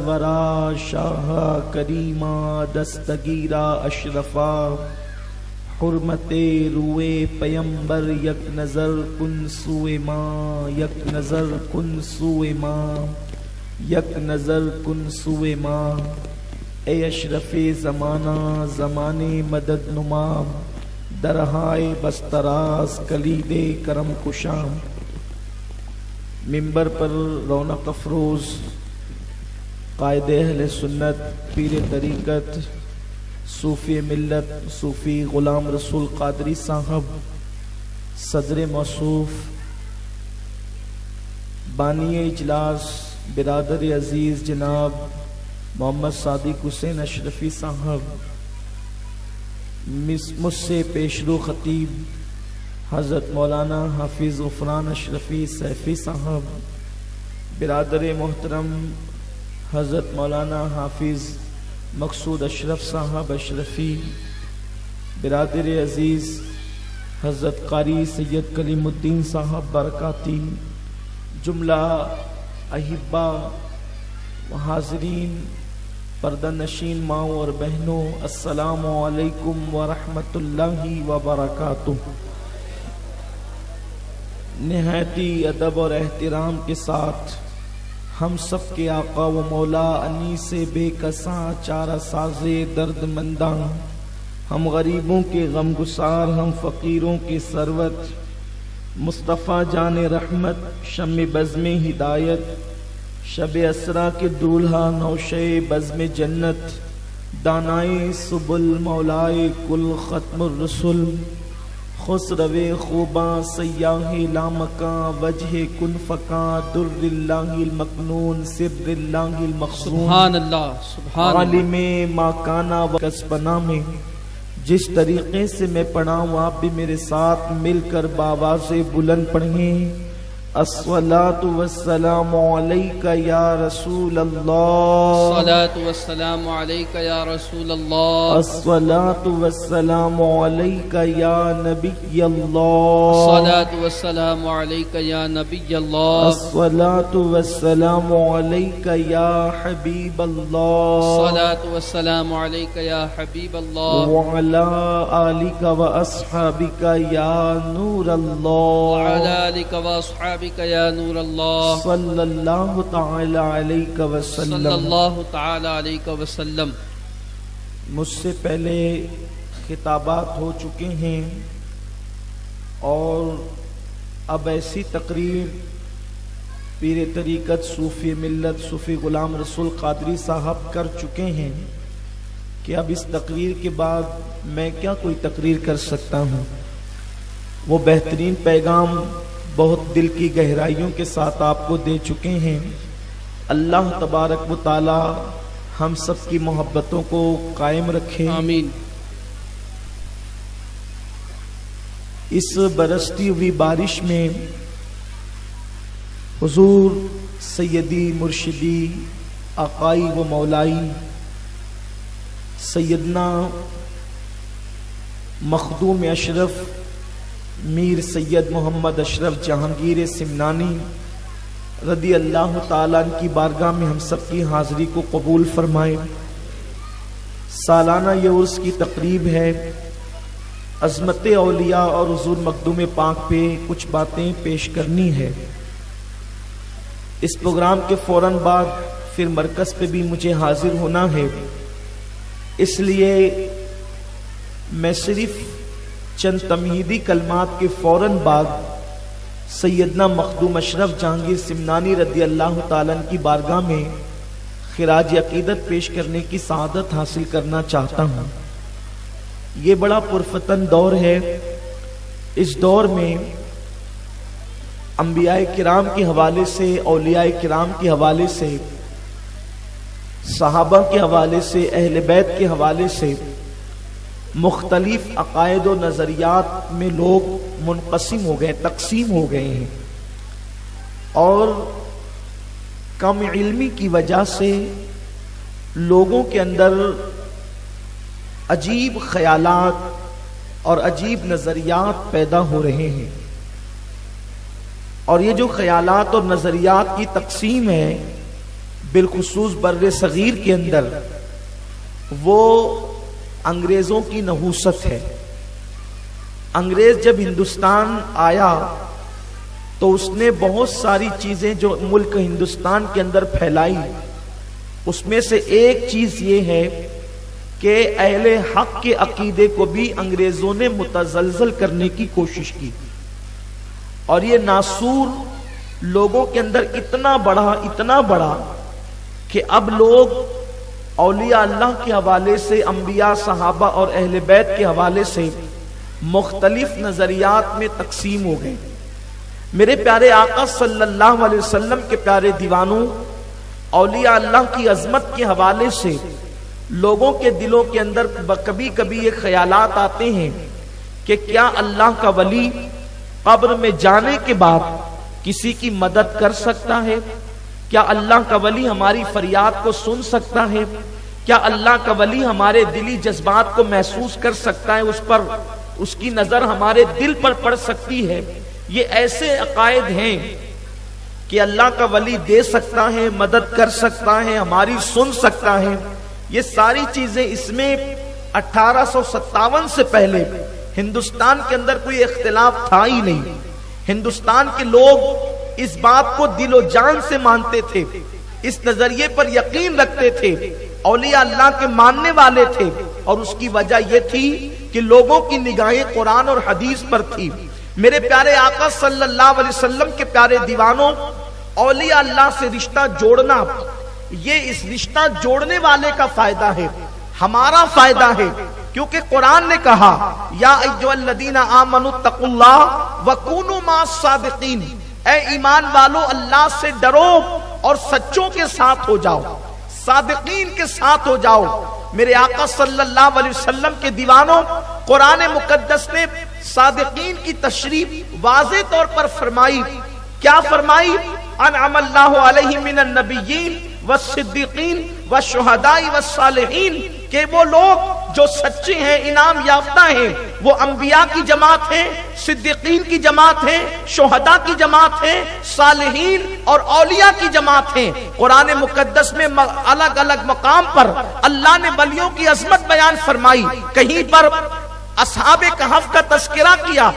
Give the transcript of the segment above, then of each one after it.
ورا شاہ کریمہ دستگیرہ اشرفا حرمت روئے پیمبر یک نظر کن سوئے ماں یک نظر کن سوئے ماں یک نظر کن سوئے ماں اے اشرف زمانہ زمانے مدد نما درہائے بستراز کلید کرم کشام منبر پر رونق افروز قائد اہل سنت پیر طریقت صوفی ملت صوفی غلام رسول قادری صاحب صدر موصوف بانی اجلاس برادر عزیز جناب محمد صادق حسین اشرفی صاحب مجھ سے پیشرو خطیب حضرت مولانا حافظ غفران اشرفی سیفی صاحب برادر محترم حضرت مولانا حافظ مقصود اشرف صاحب اشرفی برادر عزیز حضرت قاری سید کلیم الدین صاحب برکاتی جملہ احبہ و حاضرین پردہ نشین ماؤں اور بہنوں السلام علیکم ورحمۃ اللہ وبرکاتہ۔ نہایتی ادب اور احترام کے ساتھ ہم سب کے آقا و مولا انیس بے کساں چارہ ساز درد منداں ہم غریبوں کے غم گسار ہم فقیروں کے ثروت مصطفیٰ جان رحمت شم بزم ہدایت شب اسرا کے دولہا نوشے بزم جنت دانائے سبل مولائے کل ختم الرسل خسرو خوباں سیاہ لامکاں وجہ کن فکاں در اللہ المکنون سر اللہ المخصون سبحان اللہ سبحان عالم ماکانہ و کسبنا میں جس طریقے سے میں پڑھا ہوں آپ بھی میرے ساتھ مل کر بآواز بلند پڑھیں الصلاۃ والسلام علیک یا رسول اللہ الصلاۃ والسلام علیک یا رسول اللہ الصلاۃ والسلام علیک یا نبی اللہ الصلاۃ والسلام علیک یا نبی اللہ الصلاۃ والسلام علیک یا حبیب اللہ الصلاۃ والسلام علیک یا حبیب اللہ وعلی آلک و اصحابک یا نور اللہ وعلی آلک و اصحابک یا نور اللہ صلی اللہ تعالی علیہ وسلم صلی اللہ تعالی علیہ وسلم۔ مجھ سے پہلے خطابات ہو چکے ہیں اور اب ایسی تقریر پیر طریقت صوفی ملت صوفی غلام رسول قادری صاحب کر چکے ہیں کہ اب اس تقریر کے بعد میں کیا کوئی تقریر کر سکتا ہوں۔ وہ بہترین پیغام بہت دل کی گہرائیوں کے ساتھ آپ کو دے چکے ہیں۔ اللہ تبارک و تعالی ہم سب کی محبتوں کو قائم رکھے آمین۔ اس برستی ہوئی بارش میں حضور سیدی مرشدی آقائی و مولائی سیدنا مخدوم اشرف میر سید محمد اشرف جہانگیر سمنانی رضی اللہ تعالیٰ عنہ کی بارگاہ میں ہم سب کی حاضری کو قبول فرمائے۔ سالانہ یہ عرس کی تقریب ہے۔ عظمت اولیاء اور حضور مخدوم پاک پہ کچھ باتیں پیش کرنی ہے۔ اس پروگرام کے فوراً بعد پھر مرکز پہ بھی مجھے حاضر ہونا ہے، اس لیے میں صرف چند تمہیدی کلمات کے فوراً بعد سیدنا مخدوم اشرف جہانگیر سمنانی رضی اللہ تعالیٰ عنہ کی بارگاہ میں خراج عقیدت پیش کرنے کی سعادت حاصل کرنا چاہتا ہوں۔ یہ بڑا پرفتن دور ہے۔ اس دور میں انبیاء کرام کے حوالے سے، اولیاء کرام کے حوالے سے، صحابہ کے حوالے سے، اہل بیت کے حوالے سے مختلف عقائد و نظریات میں لوگ منقسم ہو گئے، تقسیم ہو گئے ہیں، اور کم علمی کی وجہ سے لوگوں کے اندر عجیب خیالات اور عجیب نظریات پیدا ہو رہے ہیں۔ اور یہ جو خیالات اور نظریات کی تقسیم ہے، بالخصوص بر صغیر کے اندر وہ انگریزوں کی نحوست ہے۔ انگریز جب ہندوستان آیا تو اس نے بہت ساری چیزیں جو ملک ہندوستان کے اندر پھیلائی، اس میں سے ایک چیز یہ ہے کہ اہل حق کے عقیدے کو بھی انگریزوں نے متزلزل کرنے کی کوشش کی، اور یہ ناسور لوگوں کے اندر اتنا بڑا کہ اب لوگ اولیاء اللہ کے حوالے سے، انبیاء، صحابہ اور اہل بیت کے حوالے سے مختلف نظریات میں تقسیم ہو گئے۔ میرے پیارے آقا صلی اللہ علیہ وسلم کے پیارے دیوانوں، اولیاء اللہ کی عظمت کے حوالے سے لوگوں کے دلوں کے اندر کبھی کبھی یہ خیالات آتے ہیں کہ کیا اللہ کا ولی قبر میں جانے کے بعد کسی کی مدد کر سکتا ہے؟ کیا اللہ کا ولی ہماری فریاد کو سن سکتا ہے؟ کیا اللہ کا ولی ہمارے دلی جذبات کو محسوس کر سکتا ہے؟ اس پر اس کی نظر ہمارے دل پر پڑ سکتی ہے؟ یہ ایسے عقائد ہیں کہ اللہ کا ولی دے سکتا ہے، مدد کر سکتا ہے، ہماری سن سکتا ہے۔ یہ ساری چیزیں، اس میں 1857 سے پہلے ہندوستان کے اندر کوئی اختلاف تھا ہی نہیں۔ ہندوستان کے لوگ اس بات کو دل و جان سے مانتے تھے، اس نظریے پر یقین رکھتے تھے، اولیاء اللہ کے ماننے والے تھے، اور اس کی وجہ یہ تھی کہ لوگوں کی نگاہیں قرآن اور حدیث پر تھی۔ میرے پیارے آقا صلی اللہ علیہ وسلم کے پیارے دیوانوں، اولیاء اللہ سے رشتہ جوڑنا، یہ اس رشتہ جوڑنے والے کا فائدہ ہے، ہمارا فائدہ ہے، کیونکہ قرآن نے کہا یا ایھا الذین آمنوا اتقوا اللہ وکونوا مع الصادقین، اے ایمان والو اللہ سے ڈرو اور سچوں کے ساتھ ہو جاؤ، صادقین کے ساتھ ہو جاؤ۔ میرے آقا صلی اللہ علیہ وسلم کے دیوانوں، قرآن مقدس نے صادقین کی تشریح واضح طور پر فرمائی۔ کیا فرمائی؟ انعم اللہ علیہم من النبیین والصدیقین والشہداء والصالحین، کہ وہ لوگ جو سچے ہیں، انعام یافتہ ہیں، وہ انبیاء کی جماعت ہیں، صدیقین کی جماعت ہیں، شہداء کی جماعت ہیں، صالحین اور اولیاء کی جماعت ہیں۔ قرآن مقدس میں الگ الگ مقام پر اللہ نے ولیوں کی عظمت بیان فرمائی۔ کہیں پر اصحاب کہف کا تذکرہ کیا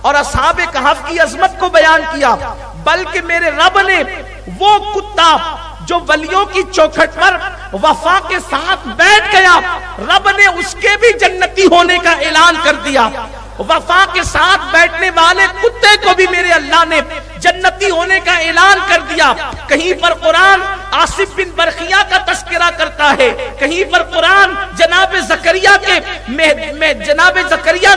اور اصحاب کہف کی عظمت کو بیان کیا، بلکہ میرے رب نے وہ کتا جو ولیوں کی چوکھٹ پر وفا کے ساتھ بیٹھ گیا، رب نے اس کے بھی جنتی ہونے کا اعلان کر دیا۔ وفا کے ساتھ بیٹھنے والے کتے کو بھی میرے اللہ نے جنتی ہونے کا اعلان کر دیا۔ کہیں پر قرآن آصف بن برخیہ کا تذکرہ کرتا ہے، کہیں پر قرآن جناب زکریا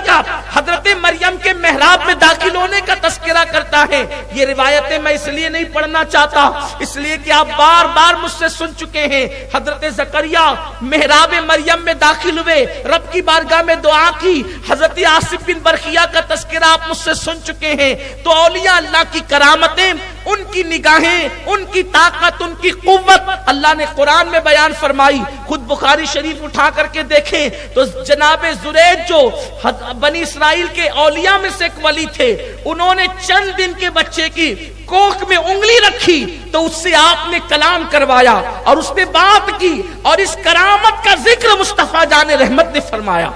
کا حضرت مریم کے محراب میں داخل ہونے کا تذکرہ کرتا ہے۔ یہ روایتیں میں اس لیے نہیں پڑھنا چاہتا، اس لیے کہ آپ بار بار مجھ سے سن چکے ہیں۔ حضرت زکریا محراب مریم میں داخل ہوئے، رب کی بارگاہ میں دعا کی، حضرت آصف بن برخیہ کا تذکرہ آپ مجھ سے سن چکے ہیں۔ تو اولیاء اللہ کی کرامتیں، ان کی نگاہیں، ان کی طاقت، ان کی قوت اللہ نے قرآن میں بیان فرمائی۔ خود بخاری شریف اٹھا کر کے دیکھیں تو جناب زرید جو بنی اسرائیل کے اولیاء میں سے ایک ولی تھے، انہوں نے چند دن کے بچے کی کوکھ میں انگلی رکھی تو اس سے آپ نے کلام کروایا اور اس نے بات کی، اور اس کرامت کا ذکر مصطفیٰ جان رحمت نے فرمایا،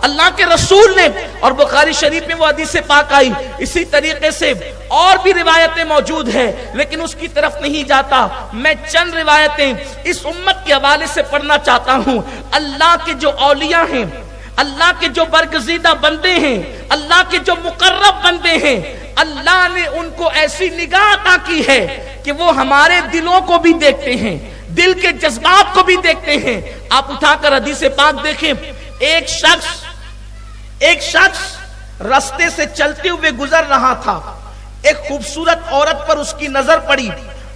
اللہ کے رسول نے، اور بخاری شریف میں وہ حدیث پاک آئی۔ اسی طریقے سے اور بھی روایتیں موجود ہیں، لیکن اس کی طرف نہیں جاتا۔ میں چند روایتیں اس امت کے حوالے سے پڑھنا چاہتا ہوں۔ اللہ کے جو اولیاء ہیں، اللہ کے جو برگزیدہ بندے ہیں، اللہ کے جو مقرب بندے ہیں، اللہ نے ان کو ایسی نگاہ عطا کی ہے کہ وہ ہمارے دلوں کو بھی دیکھتے ہیں، دل کے جذبات کو بھی دیکھتے ہیں۔ آپ اٹھا کر حدیث پاک دیکھیں، ایک شخص راستے سے چلتے ہوئے گزر رہا تھا، ایک خوبصورت عورت پر اس کی نظر پڑی،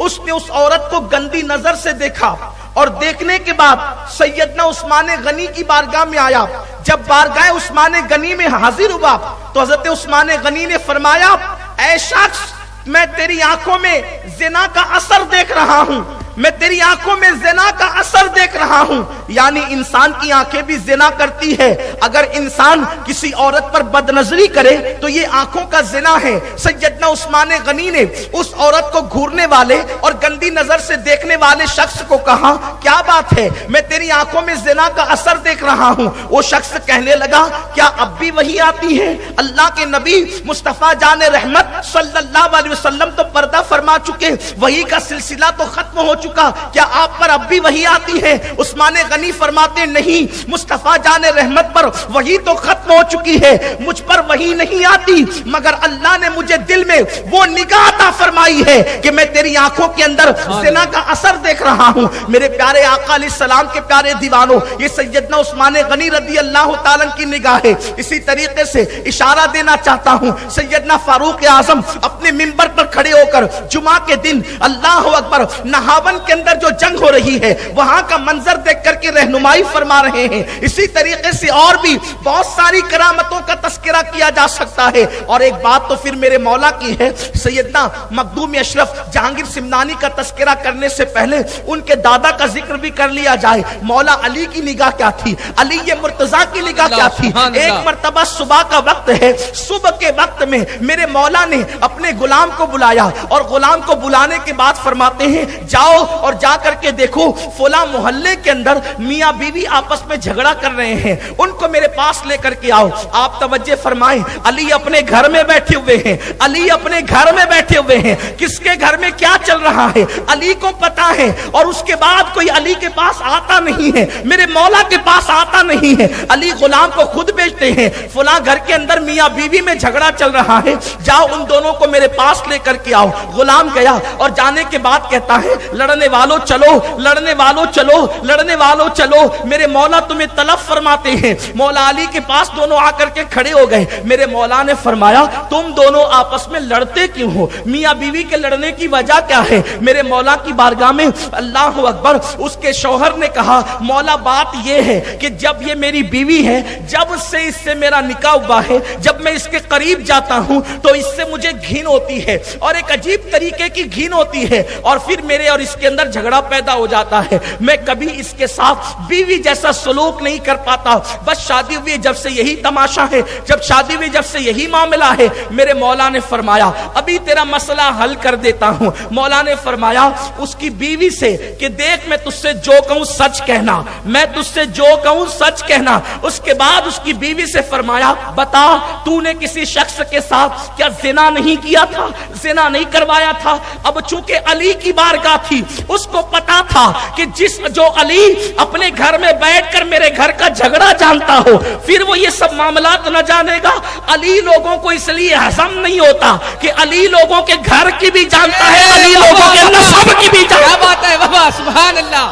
اس نے اس عورت کو گندی نظر سے دیکھا، اور دیکھنے کے بعد سیدنا عثمان غنی کی بارگاہ میں آیا۔ جب بارگاہ عثمان غنی میں حاضر ہوا تو حضرت عثمان غنی نے فرمایا، اے شخص، میں تیری آنکھوں میں زنا کا اثر دیکھ رہا ہوں، میں تیری آنکھوں میں زنا کا اثر دیکھ رہا ہوں. یعنی انسان کی آنکھیں بھی زنا کرتی ہے. اگر انسان کسی عورت پر بد نظری کرے تو یہ آنکھوں کا زنا ہے. سیدنا عثمان غنی نے اس عورت کو گھورنے والے اور گندی نظر سے دیکھنے والے شخص کو کہا کیا بات ہے, میں تیری آنکھوں میں زنا کا اثر دیکھ رہا ہوں. وہ شخص کہنے لگا کیا اب بھی وہی آتی ہے؟ اللہ کے نبی مصطفیٰ جان رحمت صلی اللہ علیہ وسلم تو پردہ فرما چکے, وہی کا سلسلہ تو ختم ہو چکا, کیا آپ پر اب بھی وہی آتی ہے؟ عثمان غنی فرماتے نہیں, مصطفیٰ جان رحمت پر وہی تو ختم ہو چکی ہے, مجھ پر وہی نہیں آتی, مگر اللہ نے مجھے دل میں وہ نگاہ عطا فرمائی ہے کہ میں تیری آنکھوں کے اندر زنا کا اثر دیکھ رہا ہوں. میرے پیارے آقا علیہ السلام کے پیارے دیوانوں, یہ سیدنا عثمان غنی رضی اللہ تعالیٰ کی نگاہ ہے. اسی طریقے سے اشارہ دینا چاہتا ہوں, سیدنا فاروق اعظم اپنے منبر پر کھڑے ہو کر جمعہ کے دن اللہ اکبر نہاون کے اندر جو جنگ ہو رہی ہے وہاں کا منظر دیکھ کر کے رہنمائی فرما رہے ہیں. اسی طریقے سے اور بھی بہت ساری کرامتوں کا تذکرہ کیا جا سکتا ہے. اور ایک بات تو پھر میرے مولا کی ہے, سیدنا مخدوم اشرف جہانگیر سمنانی کا تذکرہ کرنے سے پہلے ان کے دادا کا ذکر بھی کر لیا جائے. مولا علی کی نگاہ کیا تھی, علی مرتضیٰ کی نگاہ کیا تھی؟ ایک مرتبہ صبح کا وقت ہے, صبح کے وقت میں میرے مولا نے اپنے غلام کو بلایا اور غلام کو بلانے کے بعد فرماتے ہیں جاؤ اور جا کر کے دیکھو فلاں محلے کے اندر میاں بیوی آپس میں جھگڑا کر رہے ہیں, ان کو میرے پاس لے کر کے آؤ. آپ توجہ فرمائیں, علی اپنے گھر میں بیٹھے ہوئے ہیں, علی اپنے گھر میں بیٹھے ہوئے ہیں, کس کے گھر میں کیا چل رہا ہے علی کو پتا ہے. اور اس کے بعد کوئی علی کے پاس آتا نہیں ہے, میرے مولا کے پاس آتا نہیں ہے. علی غلام کو خود بیچتے ہیں, فلاں گھر کے اندر میاں بیوی میں جھگڑا چل رہا ہے, جاؤ ان دونوں کو میرے پاس لے کر کے آؤ. غلام گیا اور جانے کے بعد کہتا ہے لڑنے والوں چلو, لڑنے والوں چلو, لڑنے والوں چلو, میرے مولا تمہیں طلب فرماتے ہیں. مولا علی کے پاس دونوں آ کر کے کھڑے ہو گئے. میرے مولا نے فرمایا تم دونوں آپس میں لڑتے کیوں ہو, میاں بیوی کے لڑنے کی وجہ کیا ہے؟ میرے مولا کی بارگاہ میں اللہ اکبر اس کے شوہر نے کہا مولا بات یہ ہے کہ جب یہ میری بیوی ہے, جب سے اس سے میرا نکاح ہوا ہے, جب میں اس کے قریب جاتا ہوں تو اس سے مجھے گھن ہوتی ہے, اور ایک عجیب طریقے کی گھن ہوتی ہے, اور پھر میرے اور اس کے اندر جھگڑا پیدا ہو جاتا ہے. میں کبھی اس کے ساتھ بیوی جیسا سلوک نہیں کر پاتا, بس شادی ہوئی جب سے یہی تماشا ہے, جب شادی ہوئی جب سے یہی معاملہ ہے. میرے مولا نے فرمایا ابھی تیرا مسئلہ حل کر دیتا ہوں. مولا نے فرمایا اس کی بیوی سے کہ دیکھ میں تجھ سے جو کہوں سچ کہنا, میں تجھ سے جو کہوں سچ کہنا. اس کے بعد اس کی بیوی سے فرمایا بتا تو نے کسی شخص کے ساتھ کیا زنا نہیں کیا تھا, زنا نہیں کروایا تھا؟ اب چونکہ علی کی بارگاہ تھی, اس کو پتا تھا کہ جو علی اپنے گھر میں بیٹھ کر میرے گھر کا جھگڑا جانتا ہو پھر وہ یہ سب معاملات نہ جانے گا. علی لوگوں کو اس لیے ہضم نہیں ہوتا کہ علی لوگوں کے گھر کی بھی جانتا ہے, علی لوگوں کے نسب کی بھی جانتا ہے. کیا بات ہے بابا, سبحان اللہ.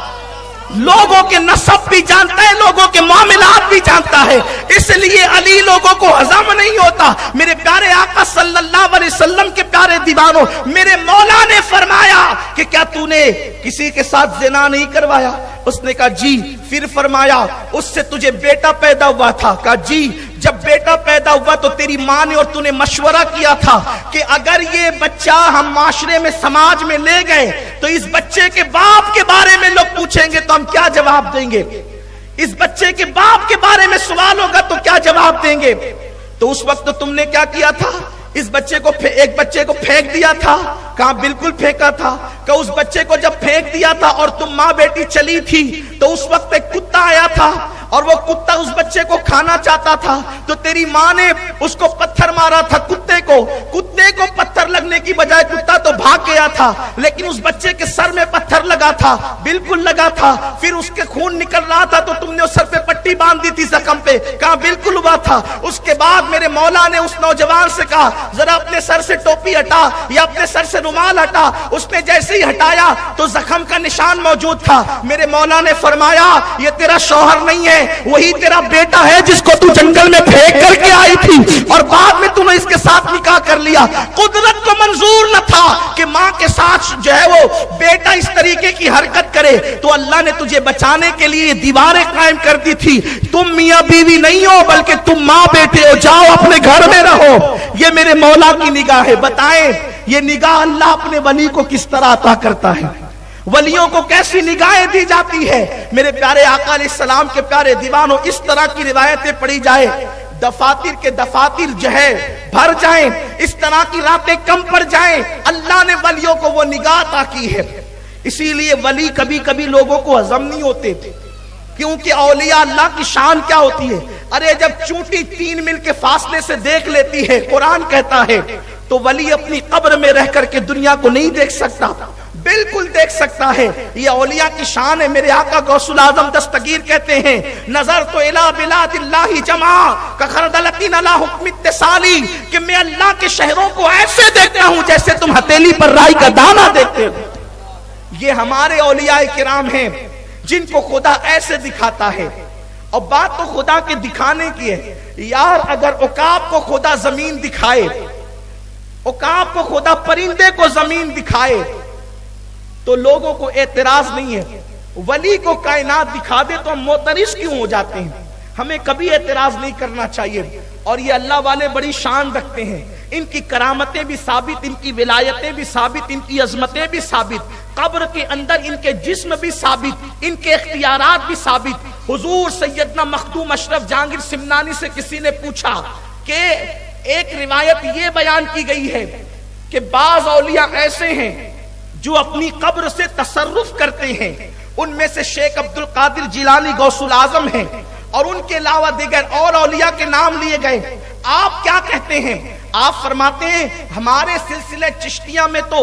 لوگوں کے نسب بھی جانتا ہے, لوگوں کے معاملات بھی جانتا ہے, اس لیے علی لوگوں کو ہضم نہیں ہوتا. میرے پیارے آقا صلی اللہ علیہ وسلم کے پیارے دیوانوں, میرے مولا نے فرمایا کہ کیا تو نے کسی کے ساتھ زنا نہیں کروایا؟ اس نے کہا جی. پھر فرمایا اس سے تجھے بیٹا پیدا ہوا تھا؟ کہا جی. جب بیٹا پیدا ہوا تو تیری ماں نے اور تو نے مشورہ کیا تھا کہ اگر یہ بچہ ہم معاشرے میں سماج میں لے گئے تو اس بچے کے باپ کے بارے میں لوگ پوچھیں گے تو ہم کیا جواب دیں گے, اس بچے کے باپ کے بارے میں سوال ہوگا تو کیا جواب دیں گے. تو اس وقت تم نے کیا کیا تھا, اس بچے کو ایک بچے کو پھینک دیا تھا؟ کہاں بالکل پھینکا تھا. کہ اس بچے کو جب پھینک دیا تھا اور تم ماں بیٹی چلی تھی تو اس وقت ایک کتا آیا تھا اور وہ کتا اس بچے کو کھانا چاہتا تھا تو تیری ماں نے اس کو پتھر مارا تھا, کتے کو پتھر لگنے کی بجائے کتا تو بھاگ گیا تھا, لیکن اس بچے کے سر میں پتھر لگا تھا, بالکل لگا تھا. پھر اس کے خون نکل رہا تھا تو تم نے اس سر پہ پٹی باندھ دی تھی زخم پہ, کہاں بالکل ہوا تھا. اس کے بعد میرے مولا نے اس نوجوان سے کہا ذرا اپنے سر سے ٹوپی ہٹا یا اپنے سر سے رومال ہٹا. اس نے جیسے ہی ہٹایا تو زخم کا نشان موجود تھا. میرے مولا نے فرمایا یہ تیرا شوہر نہیں ہے, وہی تیرا بیٹا ہے جس کو تو جنگل میں پھینک کر کے آئی تھی اور بعد میں تو نے اس کے ساتھ نکاح کر لیا. قدرت کو منظور نہ تھا کہ ماں کے ساتھ جو ہے وہ بیٹا اس طریقے کی حرکت کرے, تو اللہ نے تجھے بچانے کے لیے دیواریں قائم کر دی تھی. تم میاں بیوی نہیں ہو بلکہ تم ماں بیٹے ہو, جاؤ اپنے گھر میں رہو. یہ میرے مولا کی نگاہ ہے. بتائیں یہ نگاہ اللہ اپنے ولی کو کس طرح عطا کرتا ہے. ولیوں کو کیسی نگاہیں دی جاتی ہے. میرے پیارے آقا علیہ السلام کے پیارے دیوانوں، اس طرح کی روایتیں پڑھی جائے دفاتر کے دفاتر جو ہے بھر جائیں، اس طرح کی راتیں کم پڑ جائیں. اللہ نے ولیوں کو وہ نگاہ عطا کی ہے. اسی لیے ولی کبھی کبھی لوگوں کو ہضم نہیں ہوتے، کیونکہ اولیاء اللہ کی شان کیا ہوتی ہے. ارے جب چونٹی 3 میل کے فاصلے سے دیکھ لیتی ہے، قرآن کہتا ہے، تو ولی اپنی قبر میں رہ کر کے دنیا کو نہیں دیکھ سکتا، بالکل دیکھ سکتا ہے. یہ اولیاء کی شان ہے. میرے آقا غوث الاعظم دستگیر کہتے ہیں، نظر تو الی بلاد اللہ جمع کخردلتین علی حکم اتصالی، کہ میں اللہ کے شہروں کو ایسے دیکھتا ہوں جیسے تم ہتھیلی پر رائی کا دانہ دیکھتے ہو. یہ ہمارے اولیاء کرام ہیں جن کو خدا ایسے دکھاتا ہے. اور بات تو خدا کے دکھانے کی ہے. یار اگر عقاب کو خدا زمین دکھائے، عقاب کو خدا پرندے کو زمین دکھائے، تو لوگوں کو اعتراض نہیں ہے. ولی کو کائنات دکھا دے تو ہم معترض کیوں ہو جاتے ہیں؟ ہمیں کبھی اعتراض نہیں کرنا چاہیے. اور یہ اللہ والے بڑی شان رکھتے ہیں. ان کی کرامتیں بھی ثابت، ان کی ولایتیں بھی ثابت، ان کی عظمتیں بھی ثابت، قبر کے اندر ان کے جسم بھی ثابت، ان کے اختیارات بھی ثابت. حضور سیدنا مخدوم اشرف جہانگیر سمنانی سے کسی نے پوچھا کہ ایک روایت یہ بیان کی گئی ہے کہ بعض اولیاء ایسے ہیں جو اپنی قبر سے تصرف کرتے ہیں. ان میں سے شیخ عبد القادر جیلانی غوث الاعظم ہیں، اور ان کے علاوہ دیگر اور اولیاء کے نام لیے گئے. آپ کیا کہتے ہیں؟ آپ فرماتے ہیں ہمارے سلسلے چشتیہ میں تو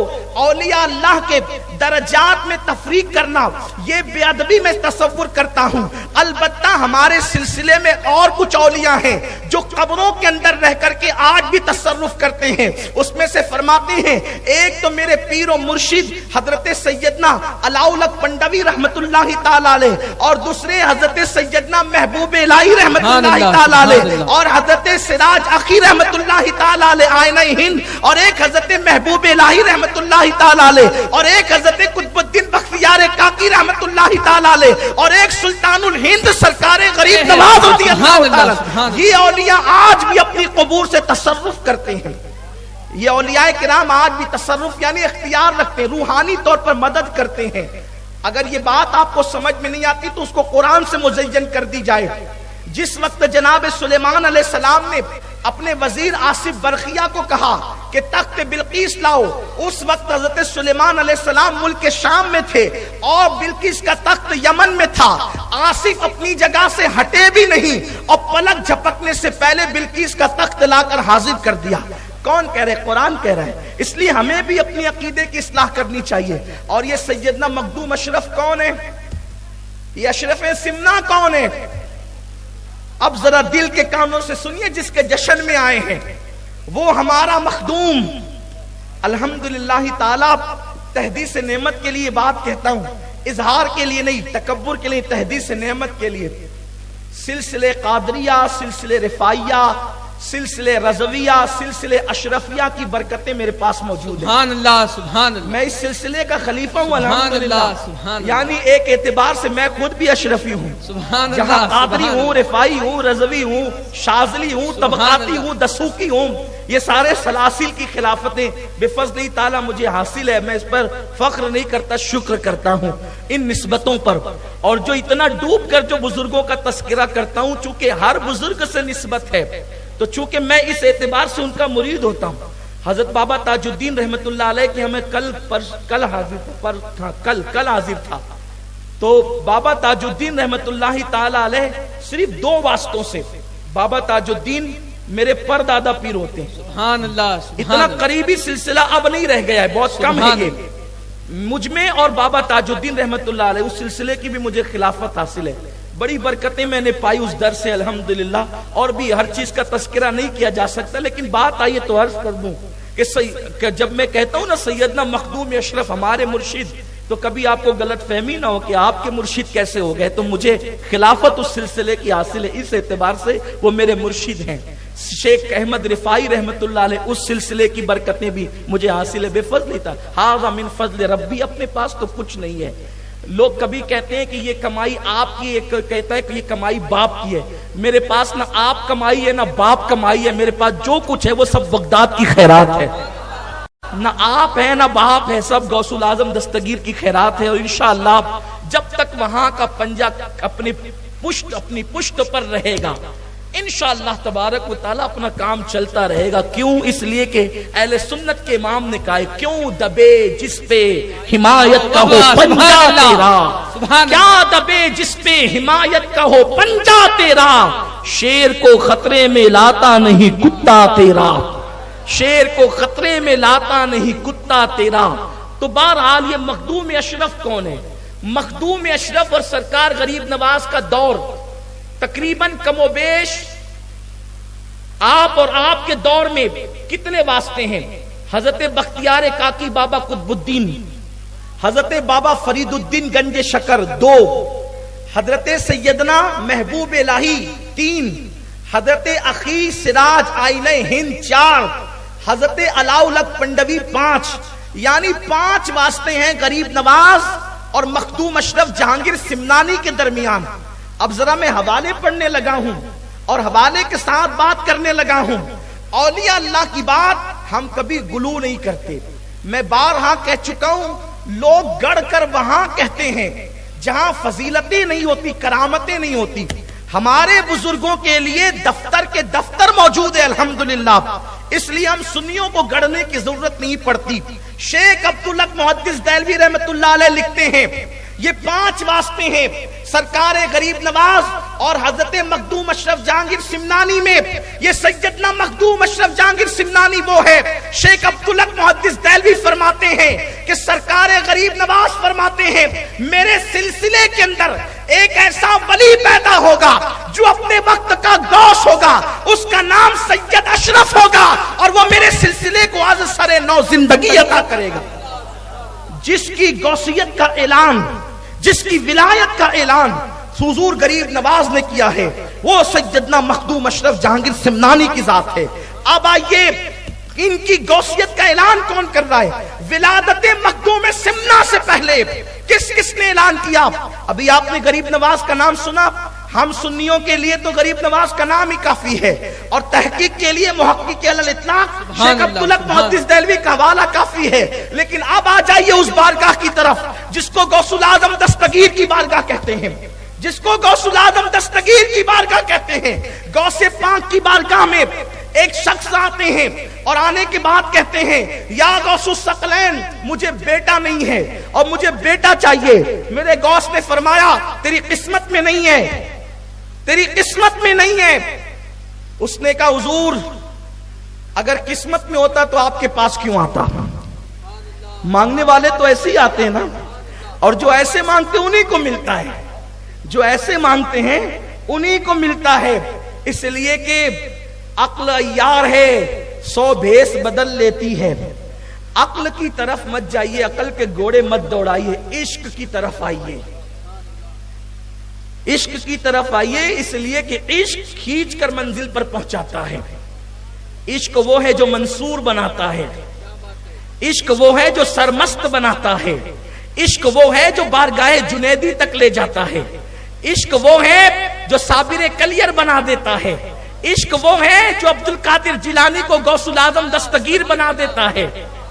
اولیاء اللہ کے درجات میں تفریق کرنا یہ بے ادبی میں تصور کرتا ہوں. البتہ ہمارے سلسلے میں اور کچھ اولیاء ہیں جو قبروں کے اندر رہ کر کے آج بھی تصرف کرتے ہیں. اس میں سے فرماتے ہیں ایک تو میرے پیر و مرشد حضرت سیدنا علاؤلک پنڈوی رحمت اللہ تعالی علیہ، اور دوسرے حضرت سیدنا محبوب الہی رحمت اللہ تعالی علیہ، اور حضرت سراج اخی رحمت اللہ تعالی آئینہ ہند، اور ایک حضرت محبوب الہی رحمت اللہ تعالی علیہ، اور ایک حضرت قطب الدین بختیار کاکی رحمت اللہ تعالی علیہ، اور ایک سلطان الہند سرکار غریب نواز رضی اللہ تعالی. یہ اولیاء آج بھی اپنی قبور سے تصرف کرتے ہیں. یہ اولیاء کرام آج بھی تصرف یعنی اختیار رکھتے ہیں، روحانی طور پر مدد کرتے ہیں. اگر یہ بات آپ کو سمجھ میں نہیں آتی تو اس کو قرآن سے مزین کر دی جائے. جس وقت جناب سلیمان علیہ السلام نے اپنے وزیر آصف برقیہ کو کہا کہ تخت بلقیس لاؤ، اس وقت حضرت سلیمان علیہ السلام ملک شام میں تھے اور بلقیس کا تخت یمن میں تھا. آصف اپنی جگہ سے ہٹے بھی نہیں اور پلک جھپکنے سے پہلے بلقیس کا تخت لا کر حاضر کر دیا. کون کہہ رہے؟ قرآن کہہ رہا ہے. اس لیے ہمیں بھی اپنی عقیدے کی اصلاح کرنی چاہیے. اور یہ سیدنا مخدوم اشرف کون ہے؟ یہ اشرف سمنا کون ہے؟ اب ذرا دل کے کانوں سے سنیے جس کے جشن میں آئے ہیں. وہ ہمارا مخدوم الحمدللہ تعالی. تحدیث نعمت کے لیے بات کہتا ہوں، اظہار کے لیے نہیں، تکبر کے لیے، تحدیث نعمت کے لیے. سلسلے قادریہ، سلسلے رفاعیہ، سلسلے رضویہ، سلسلے اشرفیہ کی برکتیں میرے پاس موجود ہیں. سبحان اللہ سبحان اللہ. میں اس سلسلے کا خلیفہ ہوں الحمدللہ. یعنی ایک اعتبار سے میں خود بھی اشرفی ہوں. جہاں قادری ہوں، رفاعی ہوں، رضوی ہوں، شاذلی ہوں، طبقاتی ہوں، دسوقی ہوں، یہ سارے سلاسل کی خلافتیں بفضل تعالی مجھے حاصل ہے. میں اس پر فخر نہیں کرتا، شکر کرتا ہوں ان نسبتوں پر. اور جو اتنا ڈوب کر جو بزرگوں کا تذکرہ کرتا ہوں، چونکہ ہر بزرگ سے نسبت ہے، تو چونکہ میں اس اعتبار سے ان کا مرید ہوتا ہوں. حضرت بابا تاج الدین رحمت اللہ علیہ کی ہمیں کل حاضر تھا. تو بابا تاج الدین رحمت اللہ تعالی علیہ صرف 2 واسطوں سے، بابا تاج الدین میرے پر دادا پیر ہوتے ہیں. سبحان اللہ. اتنا قریبی سلسلہ اب نہیں رہ گیا ہے، بہت کم ہے. یہ مجھ میں اور بابا تاج الدین رحمت اللہ علیہ اس سلسلے کی بھی مجھے خلافت حاصل ہے. بڑی برکتیں میں نے پائی اس در سے الحمدللہ. اور بھی ہر چیز کا تذکرہ نہیں کیا جا سکتا، لیکن بات آئیے تو عرض کر دوں کہ جب میں کہتا ہوں نا سیدنا مخدوم اشرف ہمارے مرشد، تو کبھی آپ کو غلط فہمی نہ ہو کہ آپ کے مرشد کیسے ہو گئے. تو مجھے خلافت اس سلسلے کی حاصل ہے، اس اعتبار سے وہ میرے مرشد ہیں. شیخ احمد رفاعی رحمت اللہ علیہ اس سلسلے کی برکتیں بھی مجھے حاصل ہے بفضل تھا. ھذا من فضل ربی. اپنے پاس تو کچھ نہیں ہے. لوگ کبھی کہتے ہیں کہ یہ کمائی آپ کی، ایک کہتا ہے کہ یہ کمائی باپ کی ہے. میرے پاس نہ آپ کمائی ہے نہ باپ کمائی ہے. میرے پاس جو کچھ ہے وہ سب بغداد کی خیرات ہے. نہ آپ ہیں نہ باپ ہے، سب غوث العظم دستگیر کی خیرات ہے، اور انشاءاللہ جب تک وہاں کا پنجہ اپنی پشت پر رہے گا انشاءاللہ تبارک و تعالیٰ اپنا کام چلتا رہے گا۔ کیوں؟ اس لیے کہ اہل سنت کے امام نے کہا ہے کیوں دبے جس پہ حمایت کا ہو پنجہ تیرا، کیا دبے جس پہ حمایت کا ہو پنجہ تیرا، شیر کو خطرے میں لاتا نہیں کتا تیرا، شیر کو خطرے میں لاتا نہیں کتا تیرا۔ تو بہرحال یہ مخدوم اشرف کون ہے؟ مخدوم اشرف اور سرکار غریب نواز کا دور تقریباً کم و بیش آپ اور آپ کے دور میں کتنے واسطے ہیں؟ حضرت بختیار کاکی بابا قطب الدین، حضرت بابا فرید الدین گنج شکر 2، حضرت سیدنا محبوب الہی 3، حضرت اخی سراج آئینہ ہند 4، حضرت علاؤلق پنڈوی 5، یعنی 5 واسطے ہیں غریب نواز اور مخدوم اشرف جہانگیر سمنانی کے درمیان۔ اب ذرا میں حوالے پڑھنے لگا ہوں اور حوالے کے ساتھ بات کرنے لگا ہوں۔ اولیاء اللہ کی بات ہم کبھی غلو نہیں کرتے، میں بارہا کہہ چکا ہوں، لوگ گڑ کر وہاں کہتے ہیں جہاں فضیلتیں نہیں ہوتی، کرامتیں نہیں ہوتی۔ ہمارے بزرگوں کے لیے دفتر کے دفتر موجود ہے الحمدللہ، اس لیے ہم سنیوں کو گڑنے کی ضرورت نہیں پڑتی۔ شیخ عبدالحق محدث دہلوی رحمۃ اللہ علیہ لکھتے ہیں یہ 5 واسطے ہیں سرکار غریب نواز اور حضرت مخدوم اشرف جہانگیر سمنانی میں۔ یہ سیدنا مخدوم اشرف جہانگیر سمنانی وہ ہے، شیخ عبدالحق محدث دہلوی فرماتے ہیں کہ سرکار غریب نواز فرماتے ہیں میرے سلسلے کے اندر ایک ایسا ولی پیدا ہوگا جو اپنے وقت کا غوث ہوگا، اس کا نام سید اشرف ہوگا، اور وہ میرے سلسلے کو آج سر نو زندگی عطا کرے گا۔ جس کی غوثیت کا اعلان، جس کی ولایت کا اعلان حضور غریب نواز نے کیا ہے، وہ سیدنا مخدوم اشرف جہانگیر سمنانی کی ذات ہے۔ اب آئیے ان کی غوثیت کا اعلان کون کر رہا ہے؟ ولادت مخدوم سمنا سے پہلے کس نے اعلان کیا؟ ابھی آپ نے غریب نواز کا نام سنا، ہم سنیوں کے لیے تو غریب نواز کا نام ہی کافی ہے، اور تحقیق کے لیے محقق علی الاطلاق شیخ عبدالحق محدث دہلوی کا حوالہ کافی ہے۔ لیکن اب آ جائیے اس بارگاہ کی طرف جس کو غوث العظم دستگیر کی بارگاہ کہتے ہیں، جس کو غوث العظم دستگیر کی بارگاہ کہتے ہیں۔ غوث پاک کی بارگاہ میں ایک شخص آتے ہیں اور آنے کے بعد کہتے ہیں یا غوث الثقلین مجھے بیٹا نہیں ہے اور مجھے بیٹا چاہیے۔ میرے غوث نے فرمایا تیری قسمت میں نہیں ہے، تیری قسمت میں نہیں ہے۔ اس نے کہا حضور اگر قسمت میں ہوتا تو آپ کے پاس کیوں آتا؟ مانگنے والے تو ایسے ہی آتے ہیں نا، اور جو ایسے مانگتے ہیں انہی کو ملتا ہے، جو ایسے مانگتے ہیں انہی کو ملتا ہے۔ اس لیے کہ عقل عیار ہے 100 بھیس بدل لیتی ہے۔ عقل کی طرف مت جائیے، عقل کے گھوڑے مت دوڑائیے، عشق کی طرف آئیے، عشق کی طرف آئیے، اس لیے کہ عشق کھینچ کر منزل پر پہنچاتا ہے۔ عشق وہ ہے جو منصور بناتا ہے، عشق وہ ہے جو سرمست بناتا ہے، عشق وہ ہے جو بارگاہ جنیدی تک لے جاتا ہے، عشق وہ ہے جو صابر کلیر بنا دیتا ہے، عشق وہ ہے جو عبد القادر جیلانی کو غوث العظم دستگیر بنا دیتا ہے۔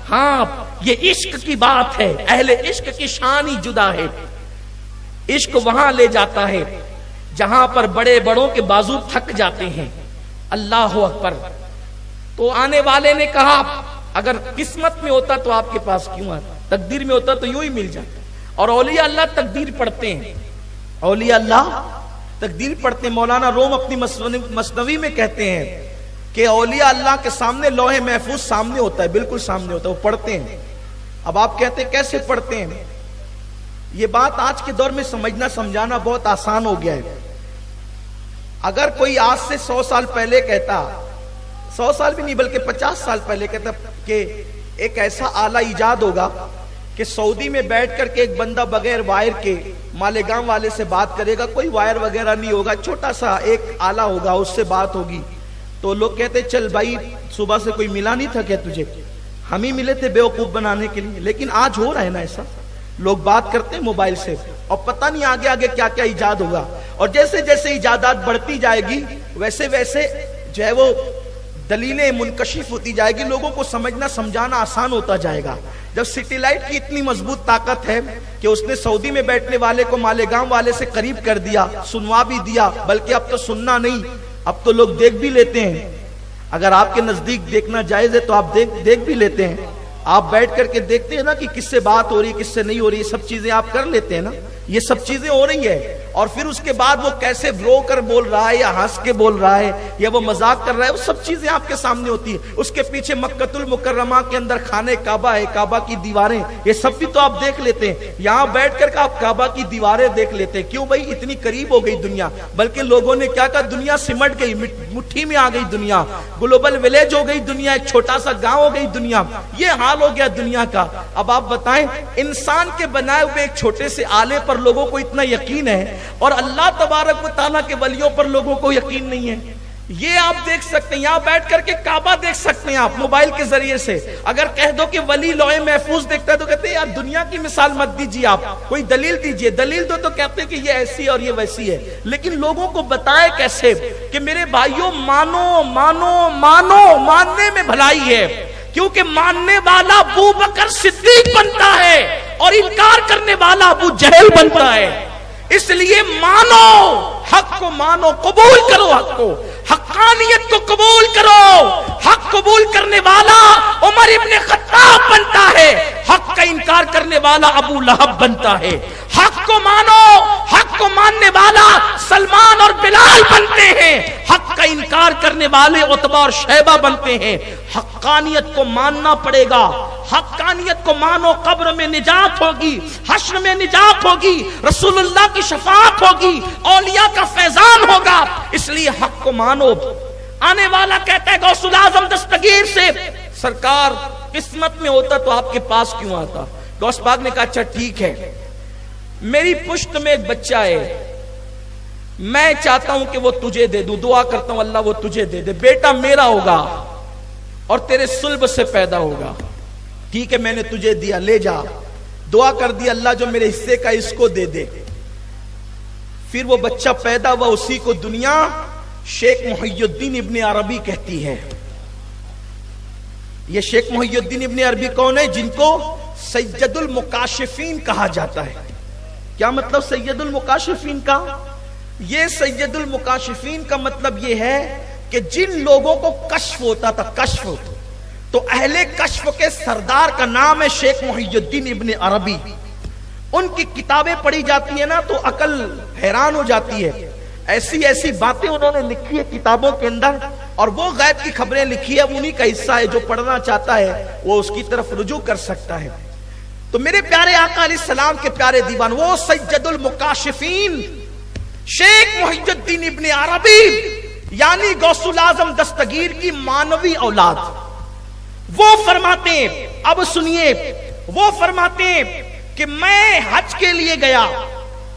ہاں یہ عشق کی بات ہے، اہل عشق کی شان ہی جدا ہے۔ عشق وہاں لے جاتا ہے جہاں پر بڑے بڑوں کے بازو تھک جاتے ہیں۔ اللہ اکبر۔ تو آنے والے نے کہا اگر قسمت میں ہوتا تو آپ کے پاس کیوں آتا، تقدیر میں ہوتا تو یوں ہی مل جاتا۔ اور اولیاء اللہ تقدیر پڑھتے ہیں، اولیاء اللہ تقدیر پڑھتے ہیں۔ مولانا روم اپنی مثنوی میں کہتے ہیں کہ اولیاء اللہ کے سامنے لوح محفوظ سامنے ہوتا ہے، بالکل سامنے ہوتا ہے، وہ پڑھتے ہیں۔ اب آپ کہتے ہیں کیسے پڑھتے ہیں؟ یہ بات آج کے دور میں سمجھنا سمجھانا بہت آسان ہو گیا ہے۔ اگر کوئی آج سے 100 سال پہلے کہتا، 100 سال بھی نہیں بلکہ 50 سال پہلے کہتا کہ ایک ایسا آلہ ایجاد ہوگا کہ سعودی میں بیٹھ کر کے ایک بندہ بغیر وائر کے مالیگاؤں والے سے بات کرے گا، کوئی وائر وغیرہ نہیں ہوگا، چھوٹا سا ایک آلہ ہوگا، اس سے بات ہوگی، تو لوگ کہتے چل بھائی صبح سے کوئی ملا نہیں تھا کیا تجھے؟ ہم ہی ملے تھے بیوقوف بنانے کے لیے۔ لیکن آج ہو رہا ہے نا ایسا، لوگ بات کرتے ہیں موبائل سے اور پتہ نہیں آگے آگے کیا کیا ایجاد ہوگا، اور جیسے جیسے ایجادات بڑھتی جائے گی ویسے ویسے جو ہے وہ دلیلیں منکشف ہوتی جائے گی، لوگوں کو سمجھنا سمجھانا آسان ہوتا جائے گا۔ جب سیٹلائٹ کی اتنی مضبوط طاقت ہے کہ اس نے سعودی میں بیٹھنے والے کو مالیگاؤں والے سے قریب کر دیا، سنوا بھی دیا، بلکہ اب تو سننا نہیں، اب تو لوگ دیکھ بھی لیتے ہیں۔ اگر آپ کے نزدیک دیکھنا جائز ہے تو آپ دیکھ بھی لیتے ہیں۔ آپ بیٹھ کر کے دیکھتے ہیں نا کہ کس سے بات ہو رہی ہے، کس سے نہیں ہو رہی، یہ سب چیزیں آپ کر لیتے ہیں نا، یہ سب چیزیں ہو رہی ہے۔ اور پھر اس کے بعد وہ کیسے رو کر بول رہا ہے یا ہنس کے بول رہا ہے یا وہ مذاق کر رہا ہے، وہ سب چیزیں آپ کے سامنے ہوتی ہیں۔ اس کے پیچھے مکۃ المکرمہ کے اندر خانہ کعبہ ہے، کعبہ کی دیواریں، یہ سب بھی تو آپ دیکھ لیتے ہیں۔ یہاں بیٹھ کر آپ کعبہ کی دیواریں دیکھ لیتے ہیں۔ کیوں بھائی؟ اتنی قریب ہو گئی دنیا، بلکہ لوگوں نے کیا کہا، دنیا سمٹ گئی، مٹھی میں آ گئی دنیا، گلوبل ولیج ہو گئی دنیا، ایک چھوٹا سا گاؤں ہو گئی دنیا، یہ حال ہو گیا دنیا کا۔ اب آپ بتائیں، انسان کے بنائے ہوئے ایک چھوٹے سے آلے پر لوگوں کو اتنا یقین ہے اور اللہ تبارک و تعالیٰ کے ولیوں پر لوگوں کو یقین نہیں ہے۔ یہ آپ دیکھ سکتے ہیں، یہاں بیٹھ کر کے کعبہ دیکھ سکتے ہیں آپ موبائل کے ذریعے سے۔ اگر کہہ دو کہ ولی لوح محفوظ دیکھتا ہے تو کہتے ہیں یار دنیا کی مثال مت دیجیے، آپ کوئی دلیل دیجیے، دلیل دو تو کہتے ہیں کہ یہ ایسی اور یہ ویسی ہے۔ لیکن لوگوں کو بتائے کیسے کہ میرے بھائیوں مانو مانو مانو، ماننے میں بھلائی ہے، کیونکہ ماننے والا ابو بکر صدیق بنتا ہے اور انکار کرنے والا ابو جہل بنتا ہے۔ اس لیے مانو، حق کو مانو، قبول کرو حق کو، حقانیت کو قبول کرو۔ حق قبول کرنے والا عمر ابن خطاب بنتا ہے، حق کا انکار کرنے والا ابو لہب بنتا ہے۔ حق کو مانو، حق کو ماننے والا سلمان اور بلال بنتے ہیں، حق کا انکار کرنے والے عتبہ اور شیبہ بنتے ہیں۔ حقانیت کو ماننا پڑے گا، حقانیت کو مانو، قبر میں نجات ہوگی، حشر میں نجات ہوگی، رسول اللہ کی شفاعت ہوگی، اولیاء کا فیضان ہوگا۔ اس لیے حق کو مانو۔ آنے والا کہتا ہے غوث الاعظم دستگیر سے، سرکار قسمت میں ہوتا تو آپ کے پاس کیوں آتا؟ غوث پاک نے کہا اچھا ٹھیک ہے، میری پشت میں ایک بچہ ہے، میں چاہتا ہوں کہ وہ تجھے دے دوں، دعا کرتا ہوں اللہ وہ تجھے دے دے، بیٹا میرا ہوگا اور تیرے صلب سے پیدا ہوگا۔ ٹھیک ہے میں نے تجھے دیا، لے جا۔ دعا کر دی اللہ جو میرے حصے کا اس کو دے دے۔ پھر وہ بچہ پیدا ہوا، اسی کو دنیا شیخ محی الدین ابن عربی کہتی ہے۔ یہ شیخ محی الدین ابن عربی کون ہے؟ جن کو سید المکاشفین کہا جاتا ہے۔ کیا مطلب سید المکاشفین کا؟ یہ سید المکاشفین کا مطلب یہ ہے کہ جن لوگوں کو کشف ہوتا تھا، کشف، تو اہل کشف کے سردار کا نام ہے شیخ محی الدین ابن عربی۔ ان کی کتابیں پڑھی جاتی ہیں نا تو عقل حیران ہو جاتی ہے، ایسی ایسی باتیں انہوں نے لکھی ہے کتابوں کے اندر، اور وہ غیب کی خبریں لکھی ہے، انہی کا حصہ ہے، جو پڑھنا چاہتا ہے وہ اس کی طرف رجوع کر سکتا ہے۔ تو میرے پیارے آقا علیہ السلام کے پیارے دیوان، وہ سید المکاشفین شیخ محی الدین ابن عربی یعنی غوث الاعظم دستگیر کی مانوی اولاد، وہ فرماتے ہیں، اب سنیے، وہ فرماتے ہیں کہ میں حج کے لیے گیا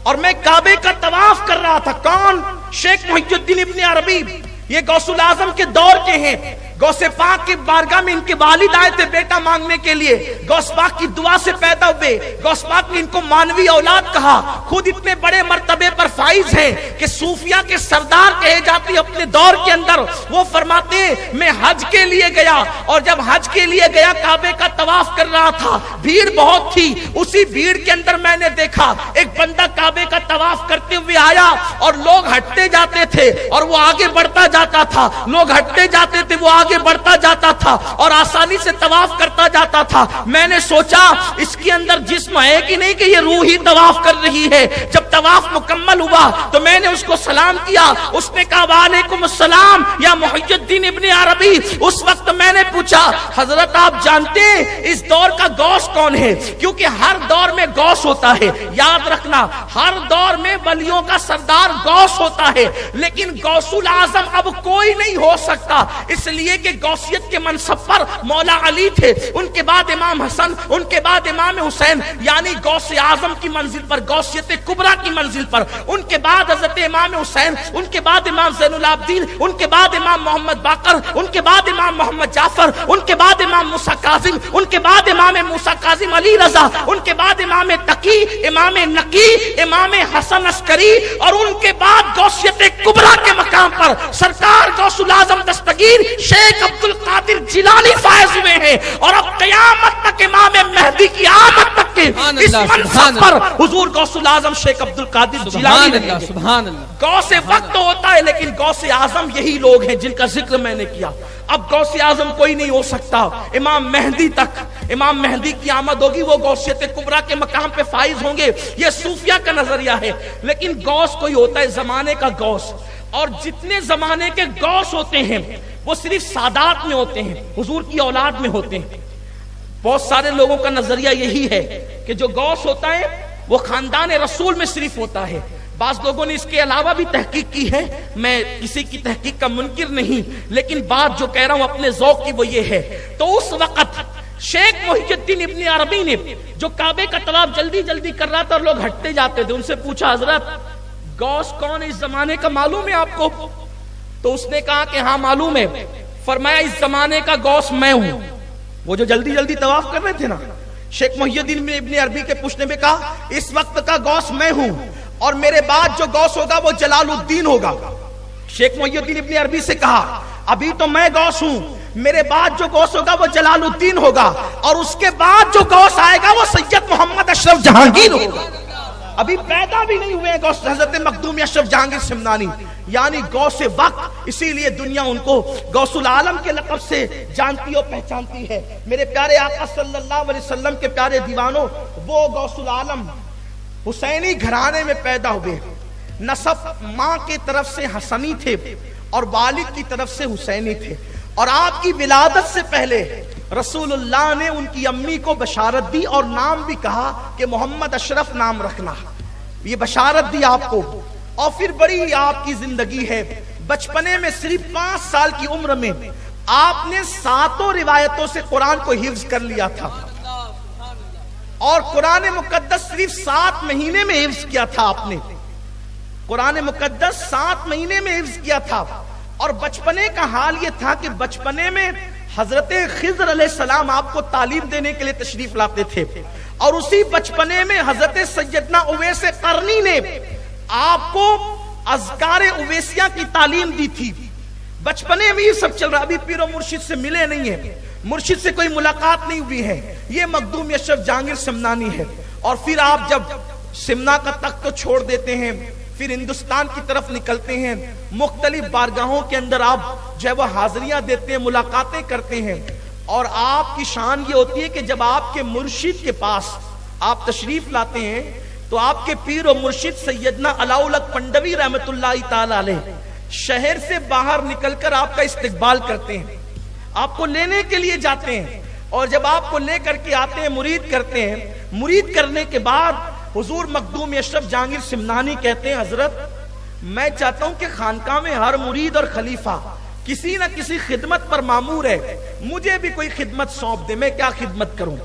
اور میں کعبے کا طواف کر رہا تھا۔ کون؟ شیخ محی الدین ابن عربی، یہ غوث الاعظم کے دور کے ہیں۔ غوث پاک کی بارگاہ میں ان کے والد آئے تھے بیٹا مانگنے کے لیے، غوث پاک کی دعا سے پیدا ہوئے، غوث پاک نے ان کو مانوی اولاد کہا۔ خود اتنے بڑے مرتبے پر فائز ہیں کہ صوفیہ کے سردار کہے جاتے اپنے دور کے اندر۔ وہ فرماتے ہیں میں حج کے لیے گیا، اور جب حج کے لیے گیا کعبے کا طواف کر رہا تھا، بھیڑ بہت تھی، اسی بھیڑ کے اندر میں نے دیکھا ایک بندہ کعبے کا طواف کرتے ہوئے آیا، اور لوگ ہٹتے جاتے تھے اور وہ آگے بڑھتا جاتا تھا، لوگ ہٹتے جاتے تھے وہ آگے بڑھتا جاتا تھا اور آسانی سے طواف کرتا جاتا تھا۔ میں نے سوچا اس کے اندر جسم ہے کہ نہیں کہ یہ روح ہی طواف کر رہی ہے۔ جب طواف مکمل ہوا تو میں نے اس کو سلام کیا، اس نے کہا وعلیکم السلام یا محی الدین ابن عربی۔ اس وقت میں نے پوچھا حضرت آپ جانتے ہیں اس دور کا غوث کون ہے؟ کیونکہ ہر دور میں غوث ہوتا ہے، یاد رکھنا ہر دور میں ولیوں کا سردار غوث ہوتا ہے، لیکن غوث الاعظم اب کوئی نہیں ہو سکتا، اس لیے کہ غوثیت کے منصب پر مولا علی تھے، ان کے بعد امام حسن، ان کے بعد امام حسین، یعنی غوث اعظم کی منزل پر غوثیت کبریٰ کی منزل پر. ان کے بعد حضرت امام حسین, ان کے بعد امام زین العابدین, ان کے بعد امام محمد باقر, ان کے بعد امام محمد جعفر, ان کے بعد امام موسیٰ کاظم, ان کے بعد امام موسیٰ کاظم علی رضا, ان کے بعد امام تقی, امام نقی, امام حسن عسکری, اور ان کے بعد غوثیت کبریٰ کے مقام پر سرکار غوث العظم دستگیر شیخ عبد القادر جیلانی فائز ہوئے ہیں. اور اب قیامت تک امام مہدی کی آمد تک کے اس منصب پر حضور غوث العظم شیخ عبد القادر جیلانی رہیں گے. سبحان اللہ. غوث وقت ہوتا ہے لیکن غوث اعظم یہی لوگ ہیں جن کا ذکر میں نے کیا. اب غوث اعظم کوئی نہیں ہو سکتا. امام مہدی تک, امام مہدی کی آمد ہوگی, وہ غوثیت کبریٰ کے مقام پہ فائز ہوں گے. یہ صوفیہ کا نظریہ ہے. لیکن غوث کوئی ہوتا ہے زمانے کا غوث, اور جتنے زمانے کے غوث ہوتے ہیں وہ صرف سادات میں ہوتے ہیں, حضور کی اولاد میں ہوتے ہیں. بہت سارے لوگوں کا نظریہ یہی ہے کہ جو غوث ہوتا ہے وہ خاندان رسول میں صرف ہوتا ہے. بعض لوگوں نے اس کے علاوہ بھی تحقیق کی ہے, میں کسی کی تحقیق کا منکر نہیں, لیکن بات جو کہہ رہا ہوں اپنے ذوق کی وہ یہ ہے. تو اس وقت شیخ محی الدین ابن عربی نے جو کعبے کا طواف جلدی جلدی کر رہا تھا اور لوگ ہٹتے جاتے تھے, ان سے پوچھا حضرت غوث کون ہے اس زمانے کا, معلوم ہے آپ کو؟ تو اس نے کہا کہ ہاں معلوم ہے. فرمایا اس زمانے کا غوث میں ہوں. وہ جو جلدی جلدی طواف کر رہے تھے نا, شیخ محی الدین ابن عربی کے پوچھنے میں کہا اس وقت کا غوث میں ہوں, اور میرے بعد جو غوث ہوگا وہ جلال الدین ہوگا. شیخ محی الدین ابن عربی سے کہا ابھی تو میں غوث ہوں, میرے بعد جو غوث ہوگا وہ جلال الدین ہوگا, اور اس کے بعد جو غوث آئے گا وہ سید محمد اشرف جہانگیر ہوگا. ابھی پیدا بھی نہیں ہوئے غوث حضرت مخدوم اشرف جہانگیر سمنانی, یعنی غوث وقت. اسی لیے دنیا ان کو غوث العالم کے لقب سے جانتی اور پہچانتی ہے. میرے پیارے آقا صلی اللہ علیہ وسلم کے پیارے دیوانوں, وہ غوث العالم حسینی گھرانے میں پیدا ہوئے. نسب ماں کی طرف سے حسنی تھے اور والد کی طرف سے حسینی تھے, اور آپ کی ولادت سے پہلے رسول اللہ نے ان کی امی کو بشارت دی اور نام بھی کہا کہ محمد اشرف نام رکھنا. یہ بشارت دی آپ کو. اور پھر بڑی آپ کی زندگی ہے. بچپنے میں صرف 5 سال کی عمر میں آپ نے 7 روایتوں سے قرآن کو حفظ کر لیا تھا, اور قرآن مقدس صرف 7 مہینے میں حفظ کیا تھا. آپ نے قرآن مقدس 7 مہینے میں حفظ کیا تھا. اور بچپنے کا حال یہ تھا کہ بچپنے میں حضرت خضر علیہ السلام آپ کو تعلیم دینے کے لیے تشریف لاتے تھے, اور اسی بچپنے میں حضرت سیدنا اویس قرنی نے آپ کو اذکار اویسیہ کی تعلیم دی تھی. بچپنے میں یہ سب چل رہا. ابھی پیر و مرشد سے ملے نہیں ہیں, مرشد سے کوئی ملاقات نہیں ہوئی ہے. یہ مخدوم اشرف جہانگیر سمنانی ہے. اور پھر آپ جب سمنا کا تخت کو چھوڑ دیتے ہیں, پھر ہندوستان کی طرف نکلتے ہیں, مختلف بارگاہوں کے اندر آپ جو ہے وہ حاضریاں دیتے ہیں, ملاقاتیں کرتے ہیں. اور آپ کی شان یہ ہوتی ہے کہ جب آپ کے مرشد کے پاس آپ تشریف لاتے ہیں تو آپ کے پیر و مرشد سیدنا علاؤلک پنڈوی رحمت اللہ تعالی علیہ شہر سے باہر نکل کر آپ کا استقبال کرتے ہیں, آپ کو لینے کے لیے جاتے ہیں. اور جب آپ کو لے کر کے آتے ہیں, مرید کرتے ہیں. مرید کرنے کے بعد حضور مخدوم اشرف جہانگیر سمنانی کہتے ہیں حضرت میں چاہتا ہوں کہ خانقاہ میں ہر مرید اور خلیفہ کسی نہ کسی خدمت پر مامور ہے, مجھے بھی کوئی خدمت سونپ دے, میں کیا خدمت کروں.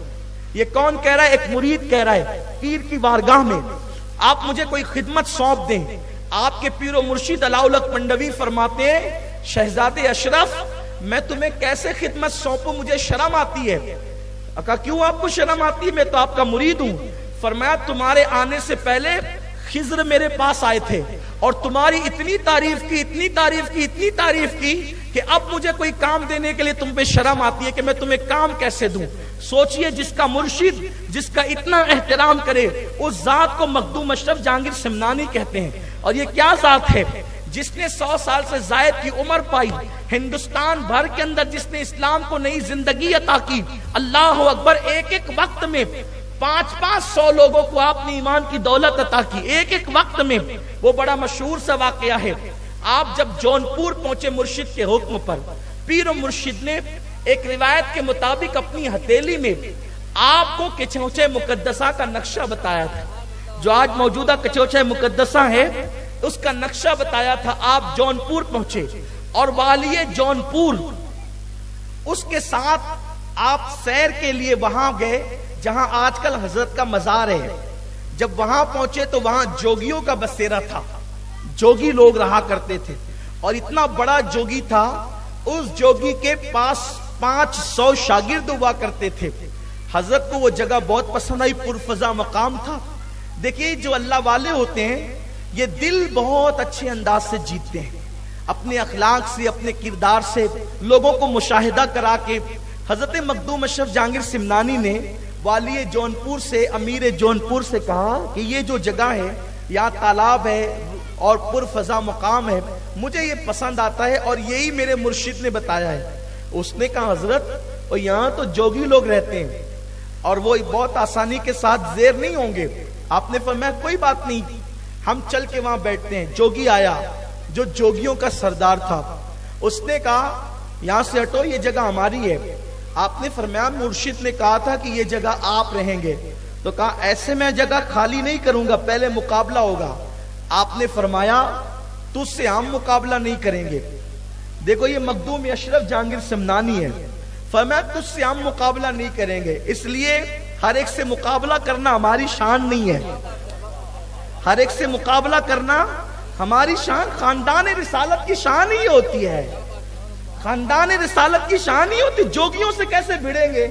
یہ کون کہہ رہا ہے؟ ایک مرید کہہ رہا ہے پیر کی بارگاہ میں, آپ مجھے کوئی خدمت سونپ دیں. آپ کے پیر و مرشد علاؤلک پنڈوی فرماتے ہیں شہزادے اشرف میں تمہیں کیسے خدمت سونپوں, مجھے شرم آتی ہے. کہا کیوں آپ کو شرم آتی ہے, میں تو آپ کا مرید ہوں. فرمایا تمہارے آنے سے پہلے خضر میرے پاس آئے تھے اور تمہاری اتنی تعریف کی, اتنی تعریف کی, اتنی تعریف کی کہ اب مجھے کوئی کام دینے کے لیے تم پہ شرم آتی ہے کہ میں تمہیں کام کیسے دوں. سوچئے جس کا مرشد جس کا اتنا احترام کرے اس ذات کو مخدوم اشرف جہانگیر سمنانی کہتے ہیں. اور یہ کیا ذات ہے جس نے 100 سال سے زائد کی عمر پائی, ہندوستان بھر کے اندر جس نے اسلام کو نئی زندگی عطا کی. اللہ اکبر, ایک ایک وقت میں 500 لوگوں کو آپ نے ایمان کی دولت عطا کی ایک ایک وقت میں. وہ بڑا مشہور سا واقعہ ہے. آپ جب جونپور پہنچے مرشد کے حکم پر, پیر و مرشد نے ایک روایت کے مطابق اپنی ہتھیلی میں آپ کو کچوچے مقدسہ کا نقشہ بتایا تھا. جو آج موجودہ کچوچے مقدسہ ہے اس کا نقشہ بتایا تھا. آپ جونپور پہنچے اور والی جونپور اس کے ساتھ آپ سیر کے لیے وہاں گئے جہاں آج کل حضرت کا مزار ہے. جب وہاں پہنچے تو وہاں جوگیوں کا بسیرا تھا، جوگی لوگ رہا کرتے تھے، اور اتنا بڑا جوگی تھا، اس جوگی کے پاس 500 شاگرد ہوا کرتے تھے۔ حضرت کو وہ جگہ بہت پسند آئی، پرفضا مقام تھا۔ دیکھیے جو اللہ والے ہوتے ہیں یہ دل بہت اچھے انداز سے جیتتے ہیں، اپنے اخلاق سے، اپنے کردار سے، لوگوں کو مشاہدہ کرا کے۔ حضرت مخدوم اشرف جہانگیر سمنانی نے والی جونپور سے، امیر جونپور سے کہا کہ یہ جو جگہ ہے یہاں تالاب ہے اور پرفضا مقام ہے، مجھے یہ پسند آتا ہے اور یہی میرے مرشد نے بتایا ہے۔ اس نے کہا حضرت اور یہاں تو جوگی لوگ رہتے ہیں اور وہ بہت آسانی کے ساتھ زیر نہیں ہوں گے۔ آپ نے فرمایا کوئی بات نہیں، ہم چل کے وہاں بیٹھتے ہیں۔ جوگی آیا جو جوگیوں کا سردار تھا، اس نے کہا یہاں سے ہٹو، یہ جگہ ہماری ہے۔ آپ نے فرمایا مرشد نے کہا تھا کہ یہ جگہ آپ رہیں گے، تو کہا ایسے میں جگہ خالی نہیں کروں گا، پہلے مقابلہ ہوگا۔ آپ نے فرمایا تجھ سے ہم مقابلہ نہیں کریں گے۔ دیکھو یہ مخدوم اشرف جہانگیر سمنانی ہے، فرمایا تجھ سے ہم مقابلہ نہیں کریں گے، اس لیے ہر ایک سے مقابلہ کرنا ہماری شان نہیں ہے، ہر ایک سے مقابلہ کرنا ہماری شان، خاندان رسالت کی شان ہی ہوتی ہے، خاندان رسالت کی شان ہی ہوتی۔ جوگیوں سے کیسے بھڑیں گے،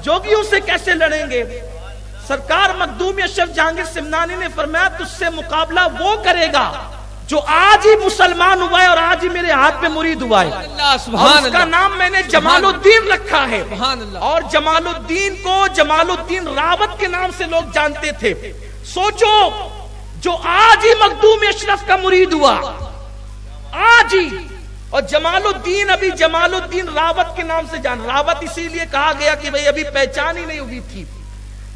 جوگیوں سے کیسے لڑیں گے؟ سرکار مخدوم اشرف جہانگیر سمنانی نے فرمایا تجھ سے مقابلہ وہ کرے گا جو آج ہی مسلمان ہوا ہے اور آج ہی میرے ہاتھ پہ مرید ہوا ہے، اور اس کا نام میں نے جمال الدین رکھا ہے۔ اور جمال الدین کو جمال الدین راوت کے نام سے لوگ جانتے تھے۔ سوچو جو آج ہی مخدوم اشرف کا مرید ہوا، آج ہی، اور جمال الدین ابھی جمال الدین راوت کے نام سے جان، راوت اسی لیے کہا گیا کہ بھئی ابھی پہچان ہی نہیں ہوئی تھی،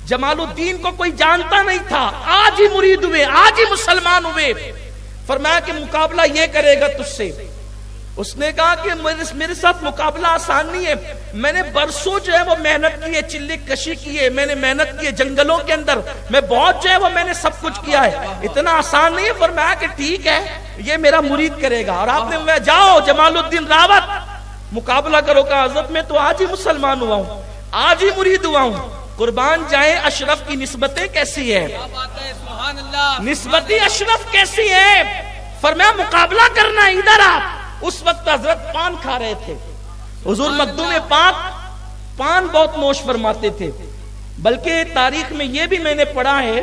جمال الدین کو کوئی جانتا نہیں تھا، آج ہی مرید ہوئے، آج ہی مسلمان ہوئے۔ فرمایا کہ مقابلہ یہ کرے گا تجھ سے۔ اس نے کہا کہ میرے ساتھ مقابلہ آسان نہیں ہے، میں نے برسوں جو ہے وہ محنت کی ہے، چلے کشی کی ہے، میں نے محنت کی ہے جنگلوں کے اندر، میں بہت جو ہے وہ میں نے سب کچھ کیا ہے، اتنا آسان نہیں ہے۔ فرمایا کہ ٹھیک ہے یہ میرا مرید کرے گا۔ اور آپ نے فرمایا جاؤ جمال الدین راوت مقابلہ کرو۔ کہا حضرت میں تو آج ہی مسلمان ہوا ہوں، آج ہی مرید ہوا ہوں۔ قربان جائیں اشرف کی نسبتیں کیسی ہے، نسبت اشرف کیسی ہے۔ فرمایا مقابلہ کرنا ادھر آ۔ اس وقت حضرت پان کھا رہے تھے، حضور مخدوم پاک پان بہت نوش فرماتے تھے، بلکہ تاریخ میں یہ بھی میں نے پڑھا ہے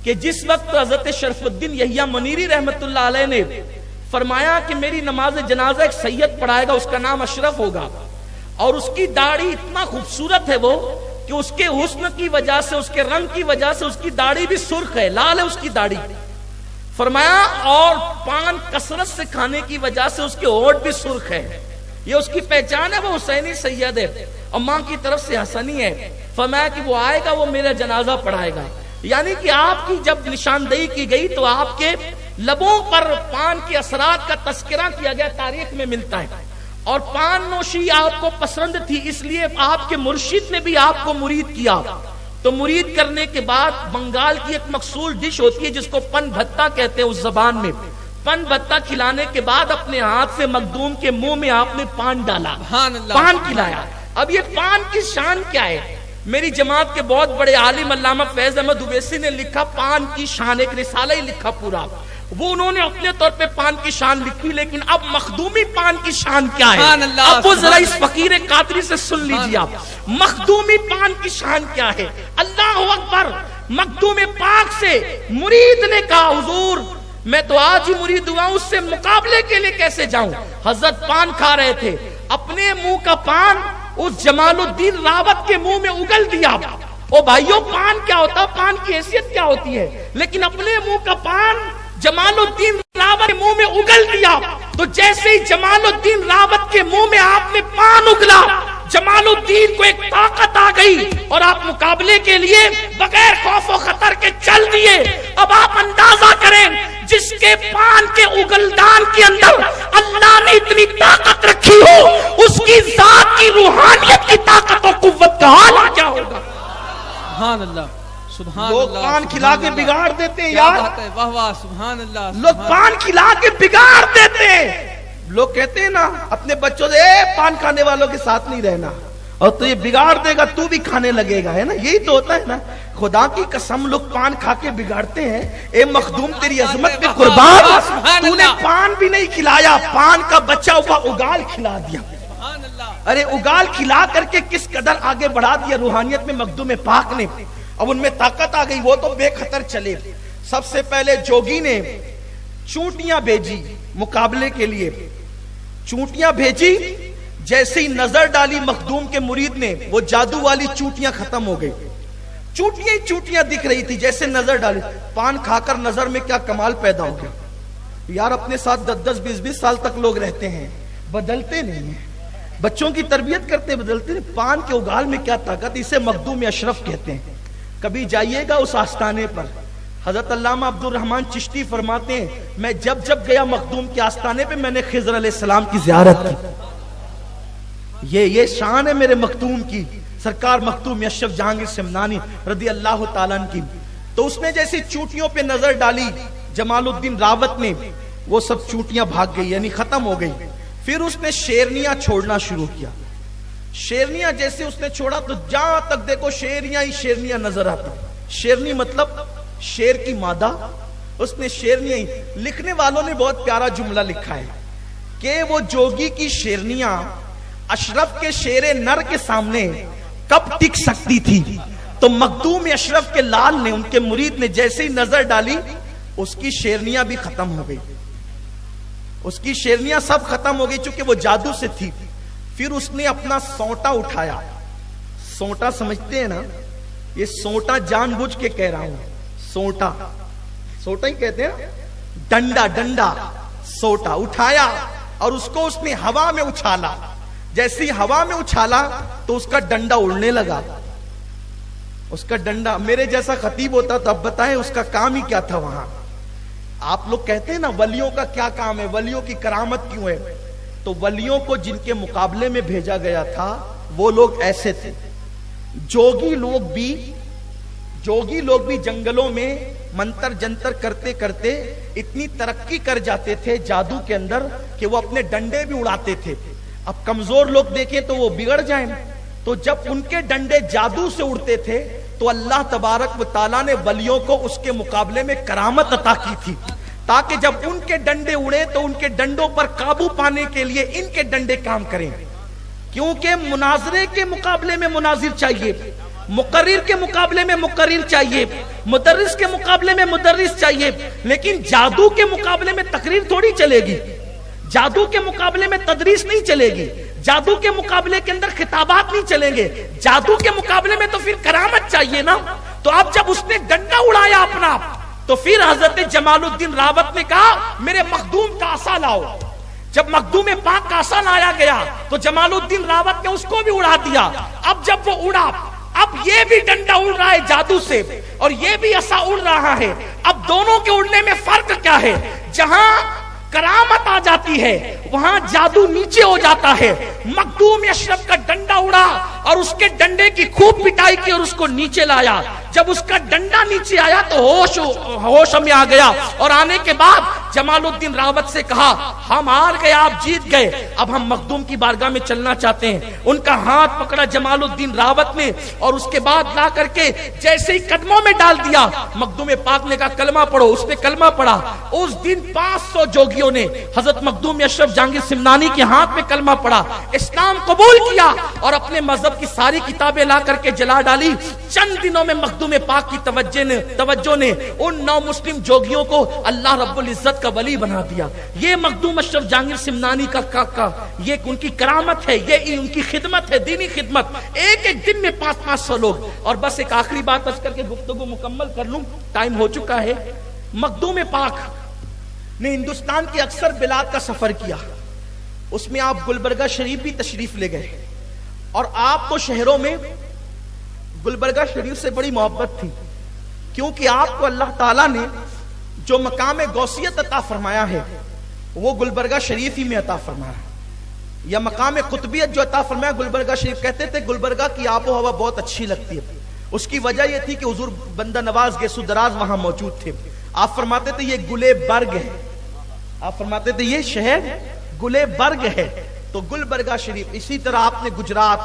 کہ جس وقت حضرت شرف الدین یحییٰ منیری رحمت اللہ علیہ نے فرمایا کہ میری نماز جنازہ ایک سید پڑھائے گا، اس کا نام اشرف ہوگا، اور اس کی داڑھی اتنا خوبصورت ہے وہ کہ اس کے حسن کی وجہ سے، اس کے رنگ کی وجہ سے اس کی داڑھی بھی سرخ ہے، لال ہے اس کی داڑھی۔ فرمایا اور پان کثرت سے کھانے کی وجہ سے اس کے ہونٹ بھی سرخ ہے، یہ اس کی پہچان ہے، وہ حسینی سید ہے، اور ماں کی طرف سے حسنی ہے۔ فرمایا کہ وہ آئے گا، وہ میرا جنازہ پڑھائے گا۔ یعنی کہ آپ کی جب نشاندہی کی گئی تو آپ کے لبوں پر پان کے اثرات کا تذکرہ کیا گیا، تاریخ میں ملتا ہے۔ اور پان نوشی آپ کو پسند تھی، اس لیے آپ کے مرشد نے بھی آپ کو مرید کیا۔ تو مرید کرنے کے بعد بنگال کی ایک مقصول ڈش ہوتی ہے جس کو پن بھتا کہتے ہیں اس زبان میں، پن بھتا کھلانے کے بعد اپنے ہاتھ سے مخدوم کے منہ میں آپ نے پان ڈالا، پان کھلایا۔ اب یہ پان کی شان کیا ہے؟ میری جماعت کے بہت بڑے عالم علامہ فیض احمد اویسی نے لکھا پان کی شان، ایک رسالہ ہی لکھا پورا، وہ انہوں نے اپنے طور پہ پان کی شان لکھی، لیکن اب مخدومی پان کی شان کیا ہے؟ اب وہ ذرا اس فقیر قادری سے سن لیجیے آپ، مخدومی پان کی شان کیا ہے؟ اللہ اکبر۔ مخدوم پاک سے مرید نے کہا حضور میں تو آج ہی مرید ہوا ہوں، اس سے مقابلے کے لیے کیسے جاؤں؟ حضرت پان کھا رہے تھے، اپنے منہ کا پان اس جمال الدین راوت کے منہ میں اگل دیا۔ او بھائیو پان کیا ہوتا، پان کی حیثیت کیا ہوتی ہے، لیکن اپنے منہ کا پان جمال الدین راوت کے منہ میں اگل دیا۔ تو جیسے ہی جمال الدین راوت کے منہ میں آپ نے پان اگلا، جمال الدین کو ایک طاقت آ گئی اور آپ مقابلے کے لیے بغیر خوف و خطر کے چل دیے۔ اب آپ اندازہ کریں جس کے پان کے اگلدان کے اندر اللہ نے اتنی طاقت رکھی ہو، اس کی ذات کی روحانیت کی طاقت و قوت کا حال کیا ہوگا؟ سبحان اللہ۔ لوگ پان کھلا کے بگاڑ دیتے ہیں یار، واہ واہ سبحان اللہ۔ لوگ پان کھلا کے بگاڑ دیتے ہیں۔ لوگ کہتے ہیں نا اپنے بچوں سے پان کھانے والوں کے ساتھ نہیں رہنا، اور تو یہ بگاڑ دے گا تو بھی کھانے لگے گا، ہے نا؟ یہی تو ہوتا ہے نا. خدا کی قسم لوگ پان کھا کے بگاڑتے ہیں. اے مخدوم تیری عظمت پہ قربان، تو نے پان بھی نہیں کھلایا، پان کا بچا ہوا اگال کھلا دیا. ارے اگال کھلا کر کے کس قدر آگے بڑھا دیا روحانیت میں مخدوم پاک نے. اب ان میں طاقت آ گئی، وہ تو بے خطر چلے. سب سے پہلے جوگی نے چونٹیاں بھیجی مقابلے کے لیے. چونٹیاں بھیجی، جیسے ہی نظر ڈالی مخدوم کے مرید نے، وہ جادو والی چونٹیاں ختم ہو گئی. چونٹیاں ہی چونٹیاں دکھ رہی تھی. جیسے نظر ڈالی، پان کھا کر نظر میں کیا کمال پیدا ہو گیا. یار اپنے ساتھ 10 20 سال تک لوگ رہتے ہیں، بدلتے نہیں ہیں. بچوں کی تربیت کرتے بدلتے نہیں. پان کے اگال میں کیا طاقت. اسے مخدوم اشرف کہتے ہیں. کبھی جائیے گا اس آستانے پر. حضرت علامہ عبد الرحمن چشتی فرماتے ہیں میں جب گیا مخدوم کے آستانے پہ میں نے خضر علیہ السلام کی زیارت کی. یہ شان ہے میرے مخدوم کی. سرکار مخدوم اشرف جہانگیر سمنانی رضی اللہ تعالیٰ عنہ کی. تو اس نے جیسی چوٹیوں پہ نظر ڈالی جمال الدین راوت نے، وہ سب چوٹیاں بھاگ گئی، یعنی ختم ہو گئی. پھر اس نے شیرنیاں چھوڑنا شروع کیا. شیرنیاں جیسے اس نے چھوڑا تو جہاں تک دیکھو شیرنیاں ہی شیرنیاں نظر آتی. شیرنی مطلب شیر کی مادہ. اس نے شیرنیاں ہی. لکھنے والوں نے بہت پیارا جملہ لکھا ہے کہ وہ جوگی کی شیرنیاں اشرف کے شیر نر کے سامنے کب ٹک سکتی تھی. تو مخدوم اشرف کے لال نے، ان کے مرید نے جیسے ہی نظر ڈالی اس کی شیرنیاں بھی ختم ہو گئی. اس کی شیرنیاں سب ختم ہو گئی چونکہ وہ جادو سے تھی. پھر اس نے اپنا سونٹا اٹھایا. سونٹا سمجھتے ہیں نا؟ یہ سونٹا جان بوجھ کے کہہ رہا ہوں. سونٹا ہی کہتے ہیں. ڈنڈا سونٹا اٹھایا اور اس کو اس نے ہوا میں اچھالا. جیسی ہوا میں اچھالا تو اس کا ڈنڈا اڑنے لگا. اس کا ڈنڈا، میرے جیسا خطیب ہوتا تو اب بتائیں اس کا کام ہی کیا تھا وہاں. آپ لوگ کہتے ہیں نا ولیوں کا کیا کام ہے، ولیوں کی کرامت کیوں ہے. تو ولیوں کو جن کے مقابلے میں بھیجا گیا تھا وہ لوگ ایسے تھے. جوگی لوگ بھی جنگلوں میں منتر جنتر کرتے کرتے اتنی ترقی کر جاتے تھے جادو کے اندر کہ وہ اپنے ڈنڈے بھی اڑاتے تھے. اب کمزور لوگ دیکھیں تو وہ بگڑ جائیں. تو جب ان کے ڈنڈے جادو سے اڑتے تھے تو اللہ تبارک و تعالیٰ نے ولیوں کو اس کے مقابلے میں کرامت عطا کی تھی، تاکہ جب ان کے ڈنڈے اڑے تو ان کے ڈنڈوں پر قابو پانے کے لیے ان کے ڈنڈے کام کریں. کیونکہ مناظرے کے مقابلے میں مناظر چاہیے، مقرر کے مقابلے میں مقرر چاہیے، مدرس کے مقابلے میں مدرس چاہیے. لیکن جادو کے مقابلے میں تقریر تھوڑی چلے گی، جادو کے مقابلے میں تدریس نہیں چلے گی، جادو کے مقابلے کے اندر خطابات نہیں چلیں گے. جادو کے مقابلے میں تو پھر کرامت چاہیے نا. تو اب جب اس نے ڈنڈا اڑایا اپنا، تو پھر حضرت جمال الدین راوت نے کہا میرے مخدوم کا عصا لاؤ. جب مخدوم پاک کا عصا لایا گیا تو جمال الدین راوت نے اس کو بھی اڑا دیا. اب جب وہ اڑا، اب یہ بھی ڈنڈا اڑ رہا ہے جادو سے اور یہ بھی عصا اڑ رہا ہے. اب دونوں کے اڑنے میں فرق کیا ہے؟ جہاں کرامت آ جاتی ہے وہاں جادو نیچے ہو جاتا ہے. مخدوم اشرف کا ڈنڈا اڑا اور اس کے ڈنڈے کی خوب پٹائی کی اور اس کو نیچے لایا. جب اس کا ڈنڈا نیچے آیا تو ہوش میں آ گیا. اور آنے کے بعد جمال الدین راوت سے کہا ہم ہار گئے، آپ جیت گئے، اب ہم مخدوم کی بارگاہ میں چلنا چاہتے ہیں. ان کا ہاتھ پکڑا جمال الدین راوت نے اور اس کے بعد لا کر کے جیسے ہی قدموں میں ڈال دیا. مخدوم پاک نے کہا کلمہ پڑھو. اس نے کلمہ پڑھا. اس دن 500 جوگیوں نے حضرت مخدوم اشرف جہانگیر سمنانی کے ہاتھ میں کلمہ پڑھا، اسلام قبول کیا اور اپنے مذہب کی ساری کتابیں لا کر کے جلا ڈالی. چند دنوں میں مخدوم پاک کی توجہ نے ان 9 مسلم جوگیوں کو اللہ رب العزت کا ولی بنا دیا. یہ مخدوم اشرف جہانگیر سمنانی کا یہ ان کی کرامت ہے، یہ ان کی خدمت ہے، دینی خدمت. ایک دن میں 500 لوگ. اور بس ایک آخری بات عرض کر کے گفتگو مکمل کر لوں، ٹائم ہو چکا ہے. مخدوم پاک نے ہندوستان کی اکثر بلاد کا سفر کیا. اس میں آپ گلبرگہ شریف بھی تشریف لے گئے اور آپ کو شہروں میں گلبرگہ شریف سے بڑی محبت تھی، کیونکہ آپ کو اللہ تعالیٰ نے جو مقام غوثیت عطا فرمایا ہے وہ گلبرگہ شریف ہی میں عطا فرمایا ہے، یا مقام قطبیت جو عطا فرمایا گلبرگہ شریف. کہتے تھے گلبرگہ کی آب و ہوا بہت اچھی لگتی ہے. اس کی وجہ یہ تھی کہ حضور بندہ نواز گیسو دراز وہاں موجود تھے. آپ فرماتے تھے یہ گلے برگ ہے، آپ فرماتے تھے یہ شہر گلے برگ ہے. تو گلبرگہ شریف. اسی طرح آپ نے گجرات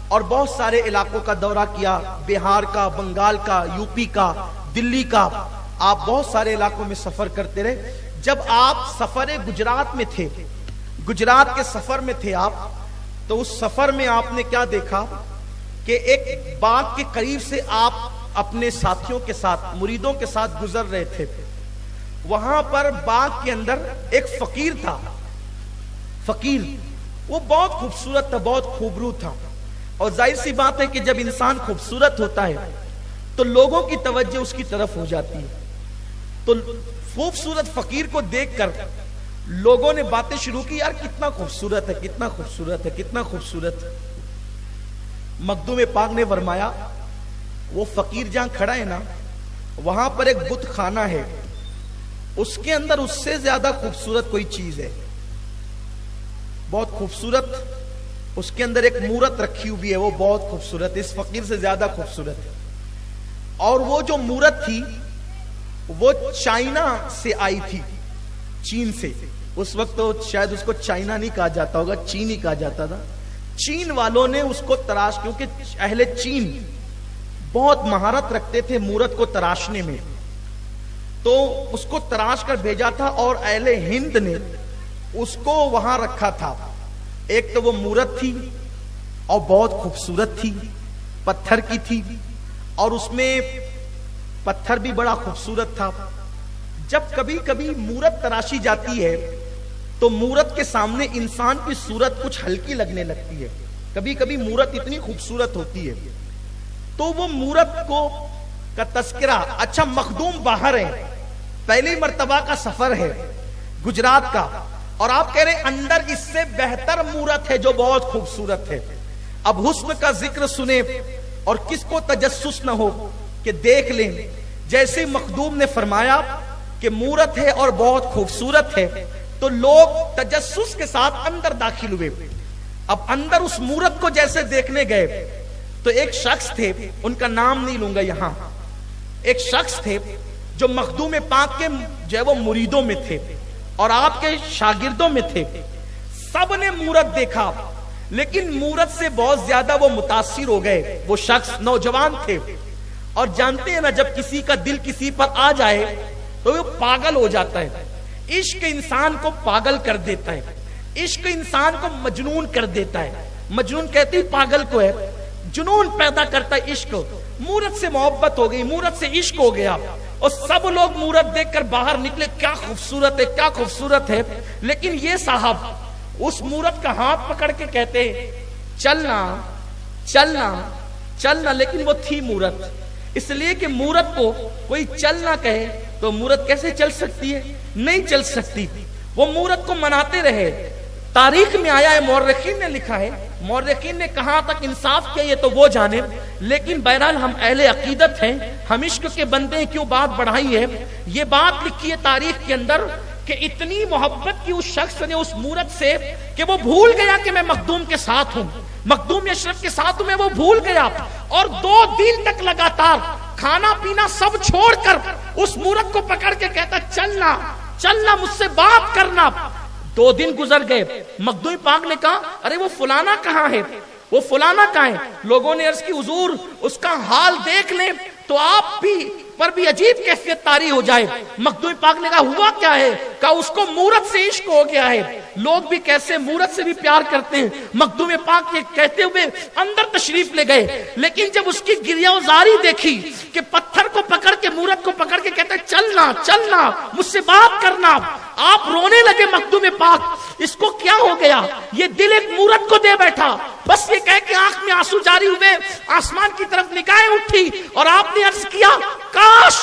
اور بہت سارے علاقوں کا دورہ کیا، بہار کا، بنگال کا، یوپی کا، دلی کا، آپ بہت سارے علاقوں میں سفر کرتے رہے۔ جب آپ سفر گجرات میں تھے، گجرات کے سفر میں تھے آپ، تو اس سفر میں آپ نے کیا دیکھا کہ ایک باغ کے قریب سے آپ اپنے ساتھیوں کے ساتھ، مریدوں کے ساتھ گزر رہے تھے۔ وہاں پر باغ کے اندر ایک فقیر تھا، فقیر، وہ بہت خوبصورت تھا، بہت خوبرو تھا، اور ظاہر سی بات ہے کہ جب انسان خوبصورت ہوتا ہے تو لوگوں کی توجہ اس کی طرف ہو جاتی ہے۔ تو خوبصورت فقیر کو دیکھ کر لوگوں نے باتیں شروع کی، یار کتنا خوبصورت ہے، کتنا خوبصورت ہے، کتنا خوبصورت ہے۔ مخدوم پاک نے فرمایا وہ فقیر جہاں کھڑا ہے نا، وہاں پر ایک بت خانہ ہے، اس کے اندر اس سے زیادہ خوبصورت کوئی چیز ہے، بہت خوبصورت، اس کے اندر ایک مورت رکھی ہوئی ہے، وہ بہت خوبصورت، اس فقیر سے زیادہ خوبصورت ہے۔ اور وہ جو مورت تھی وہ چائنا سے آئی تھی، چین سے۔ اس وقت تو شاید اس کو چائنا نہیں کہا جاتا ہوگا، چین ہی کہا جاتا تھا۔ چین والوں نے اس کو تراش، کیونکہ اہل چین بہت مہارت رکھتے تھے مورت کو تراشنے میں، تو اس کو تراش کر بھیجا تھا، اور اہل ہند نے اس کو وہاں رکھا تھا۔ ایک تو وہ مورت تھی اور بہت خوبصورت تھی، پتھر کی تھی، اور اس میں پتھر بھی بڑا خوبصورت تھا۔ جب کبھی کبھی مورت تراشی جاتی ہے تو مورت کے سامنے انسان کی صورت کچھ ہلکی لگنے لگتی ہے، کبھی کبھی مورت اتنی خوبصورت ہوتی ہے۔ تو وہ مورت کو کا تذکرہ، اچھا مخدوم باہر ہے، پہلی مرتبہ کا سفر ہے گجرات کا، اور آپ کہہ رہے ہیں اندر اس سے بہتر مورت ہے جو بہت خوبصورت ہے۔ اب حسن کا ذکر سنے اور کس کو تجسس نہ ہو کہ دیکھ لیں، جیسے مخدوم نے فرمایا کہ مورت ہے اور بہت خوبصورت ہے، تو لوگ تجسس کے ساتھ اندر داخل ہوئے۔ اب اندر اس مورت کو جیسے دیکھنے گئے تو ایک شخص تھے، ان کا نام نہیں لوں گا یہاں، ایک شخص تھے جو مخدوم پاک کے جو ہے وہ مریدوں میں تھے اور آپ کے شاگردوں میں تھے۔ سب نے مورت دیکھا، لیکن مورت سے بہت زیادہ وہ متاثر ہو گئے۔ وہ شخص نوجوان تھے، اور جانتے ہیں نا جب کسی کا دل کسی پر آ جائے تو وہ پاگل ہو جاتا ہے۔ عشق انسان کو پاگل کر دیتا ہے، عشق انسان کو مجنون کر دیتا ہے۔ مجنون کہتے ہی پاگل کو ہے، جنون پیدا کرتا ہے عشق۔ مورت سے محبت ہو گئی، مورت سے عشق ہو گیا، اور سب لوگ مورت دیکھ کر باہر نکلے، کیا خوبصورت ہے، کیا خوبصورت ہے۔ لیکن یہ صاحب اس مورت کا ہاتھ پکڑ کے کہتے چلنا چلنا چلنا، لیکن وہ تھی مورت، اس لیے کہ مورت کو کوئی چل نہ کہے تو مورت کیسے چل سکتی ہے؟ نہیں چل سکتی۔ وہ مورت کو مناتے رہے۔ تاریخ میں آیا ہے، مورخین نے لکھا ہے، مورخین نے کہاں تک انصاف کیا یہ تو وہ جانے، لیکن بہرحال ہم اہل عقیدت ہیں، ہم عشق کے بندے ہیں، کیوں بات بڑھائی ہے۔ یہ بات لکھی ہے تاریخ کے اندر کہ اتنی محبت کی اس شخص نے اس مورت سے کہ وہ بھول گیا کہ میں مخدوم کے ساتھ ہوں، مخدوم اشرف کے ساتھ ہوں، میں وہ بھول گیا، اور 2 دن تک لگاتار کھانا پینا سب چھوڑ کر اس مورت کو پکڑ کے کہتا چلنا چلنا، مجھ سے بات کرنا۔ 2 دن گزر گئے، مخدوم پاک نے کہا ارے وہ فلانا کہاں ہے، وہ فلانا کہاں ہے؟ لوگوں نے عرض کی حضور اس کا حال دیکھ لیں تو آپ بھی پر بھی عجیب کیفیت طاری ہو جائے۔ مخدوم پاک نے کہا ہوا کیا ہے؟ کہا اس کو مورت سے عشق ہو گیا ہے۔ لوگ بھی کیسے مورت سے بھی پیار کرتے ہیں۔ مخدوم پاک یہ کہتے ہوئے اندر تشریف لے گئے، لیکن جب اس کی گریہوزاری دیکھی کہ پتھر کو پکڑ کے مورت کو پکڑ کے کہتا ہے چلنا چلنا، مجھ سے بات کرنا، آپ رونے لگے۔ مخدوم پاک اس کو کیا ہو گیا؟ یہ دل ایک مورت کو دے بیٹھا، بس یہ کہہ کے آنکھ میں آنسو جاری ہوئے، آسمان کی طرف نگاہیں اٹھی، اور آپ نے عرض کیا کاش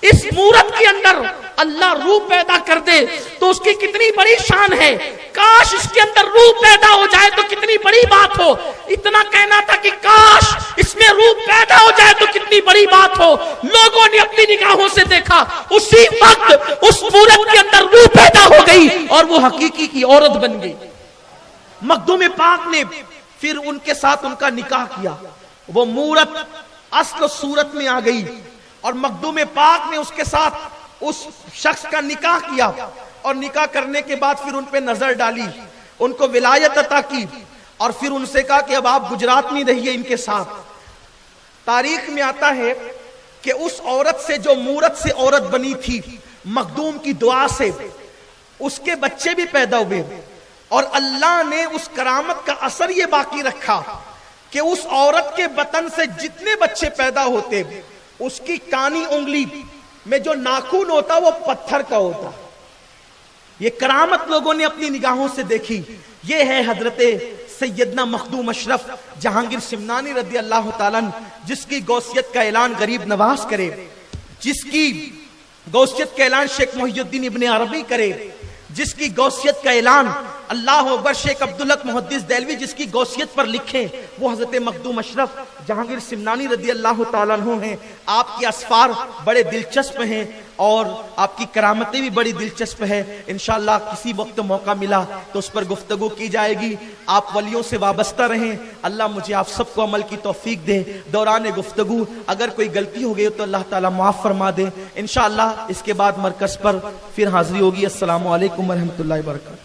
اس مورت کے اندر اللہ روح پیدا کر دے تو اس کی کتنی بڑی شان ہے، کاش اس کے اندر روح پیدا ہو جائے تو کتنی بڑی بات ہو۔ اتنا کہنا تھا کہ کاش اس میں روح پیدا ہو جائے تو کتنی بڑی بات ہو۔ لوگوں نے اپنی نگاہوں سے دیکھا، اسی وقت اس مورت کے اندر روح پیدا ہو گئی اور وہ حقیقی کی عورت بن گئی۔ مخدوم پاک نے پھر ان کے ساتھ ان کا نکاح کیا، وہ مورت اصل صورت میں آ گئی، اور مخدوم پاک نے اس کے ساتھ اس شخص کا نکاح کیا، اور نکاح کرنے کے بعد پھر ان پہ نظر ڈالی، ان کو ولایت عطا کی، اور پھر ان سے کہا کہ اب آپ گجرات میں رہیے ان کے ساتھ۔ تاریخ میں آتا ہے کہ اس عورت سے جو مورت سے عورت بنی تھی، مخدوم کی دعا سے اس کے بچے بھی پیدا ہوئے، اور اللہ نے اس کرامت کا اثر یہ باقی رکھا کہ اس عورت کے بطن سے جتنے بچے پیدا ہوتے اس کی کانی انگلی میں جو ناخن ہوتا وہ پتھر کا ہوتا۔ یہ کرامت لوگوں نے اپنی نگاہوں سے دیکھی۔ یہ ہے حضرت سیدنا مخدوم اشرف جہانگیر سمنانی رضی اللہ تعالیٰ عنہ، جس کی غوثیت کا اعلان غریب نواز کرے، جس کی غوثیت کا اعلان شیخ محی الدین ابن عربی کرے، جس کی غوثیت کا اعلان اللہ اکبر شیخ عبدالحق محدث دہلوی جس کی غوثیت پر لکھیں، وہ حضرت مخدوم اشرف جہانگیر سمنانی رضی اللہ تعالیٰ عنہ ہیں۔ آپ کے اسفار بڑے دلچسپ ہیں اور آپ کی کرامتیں بھی بڑی دلچسپ ہے۔ انشاءاللہ کسی وقت موقع ملا تو اس پر گفتگو کی جائے گی۔ آپ ولیوں سے وابستہ رہیں، اللہ مجھے آپ سب کو عمل کی توفیق دے۔ دوران گفتگو اگر کوئی غلطی ہو گئی تو اللہ تعالیٰ معاف فرما دے۔ انشاءاللہ اس کے بعد مرکز پر پھر حاضری ہوگی۔ السلام علیکم ورحمۃ اللہ وبرکاتہ۔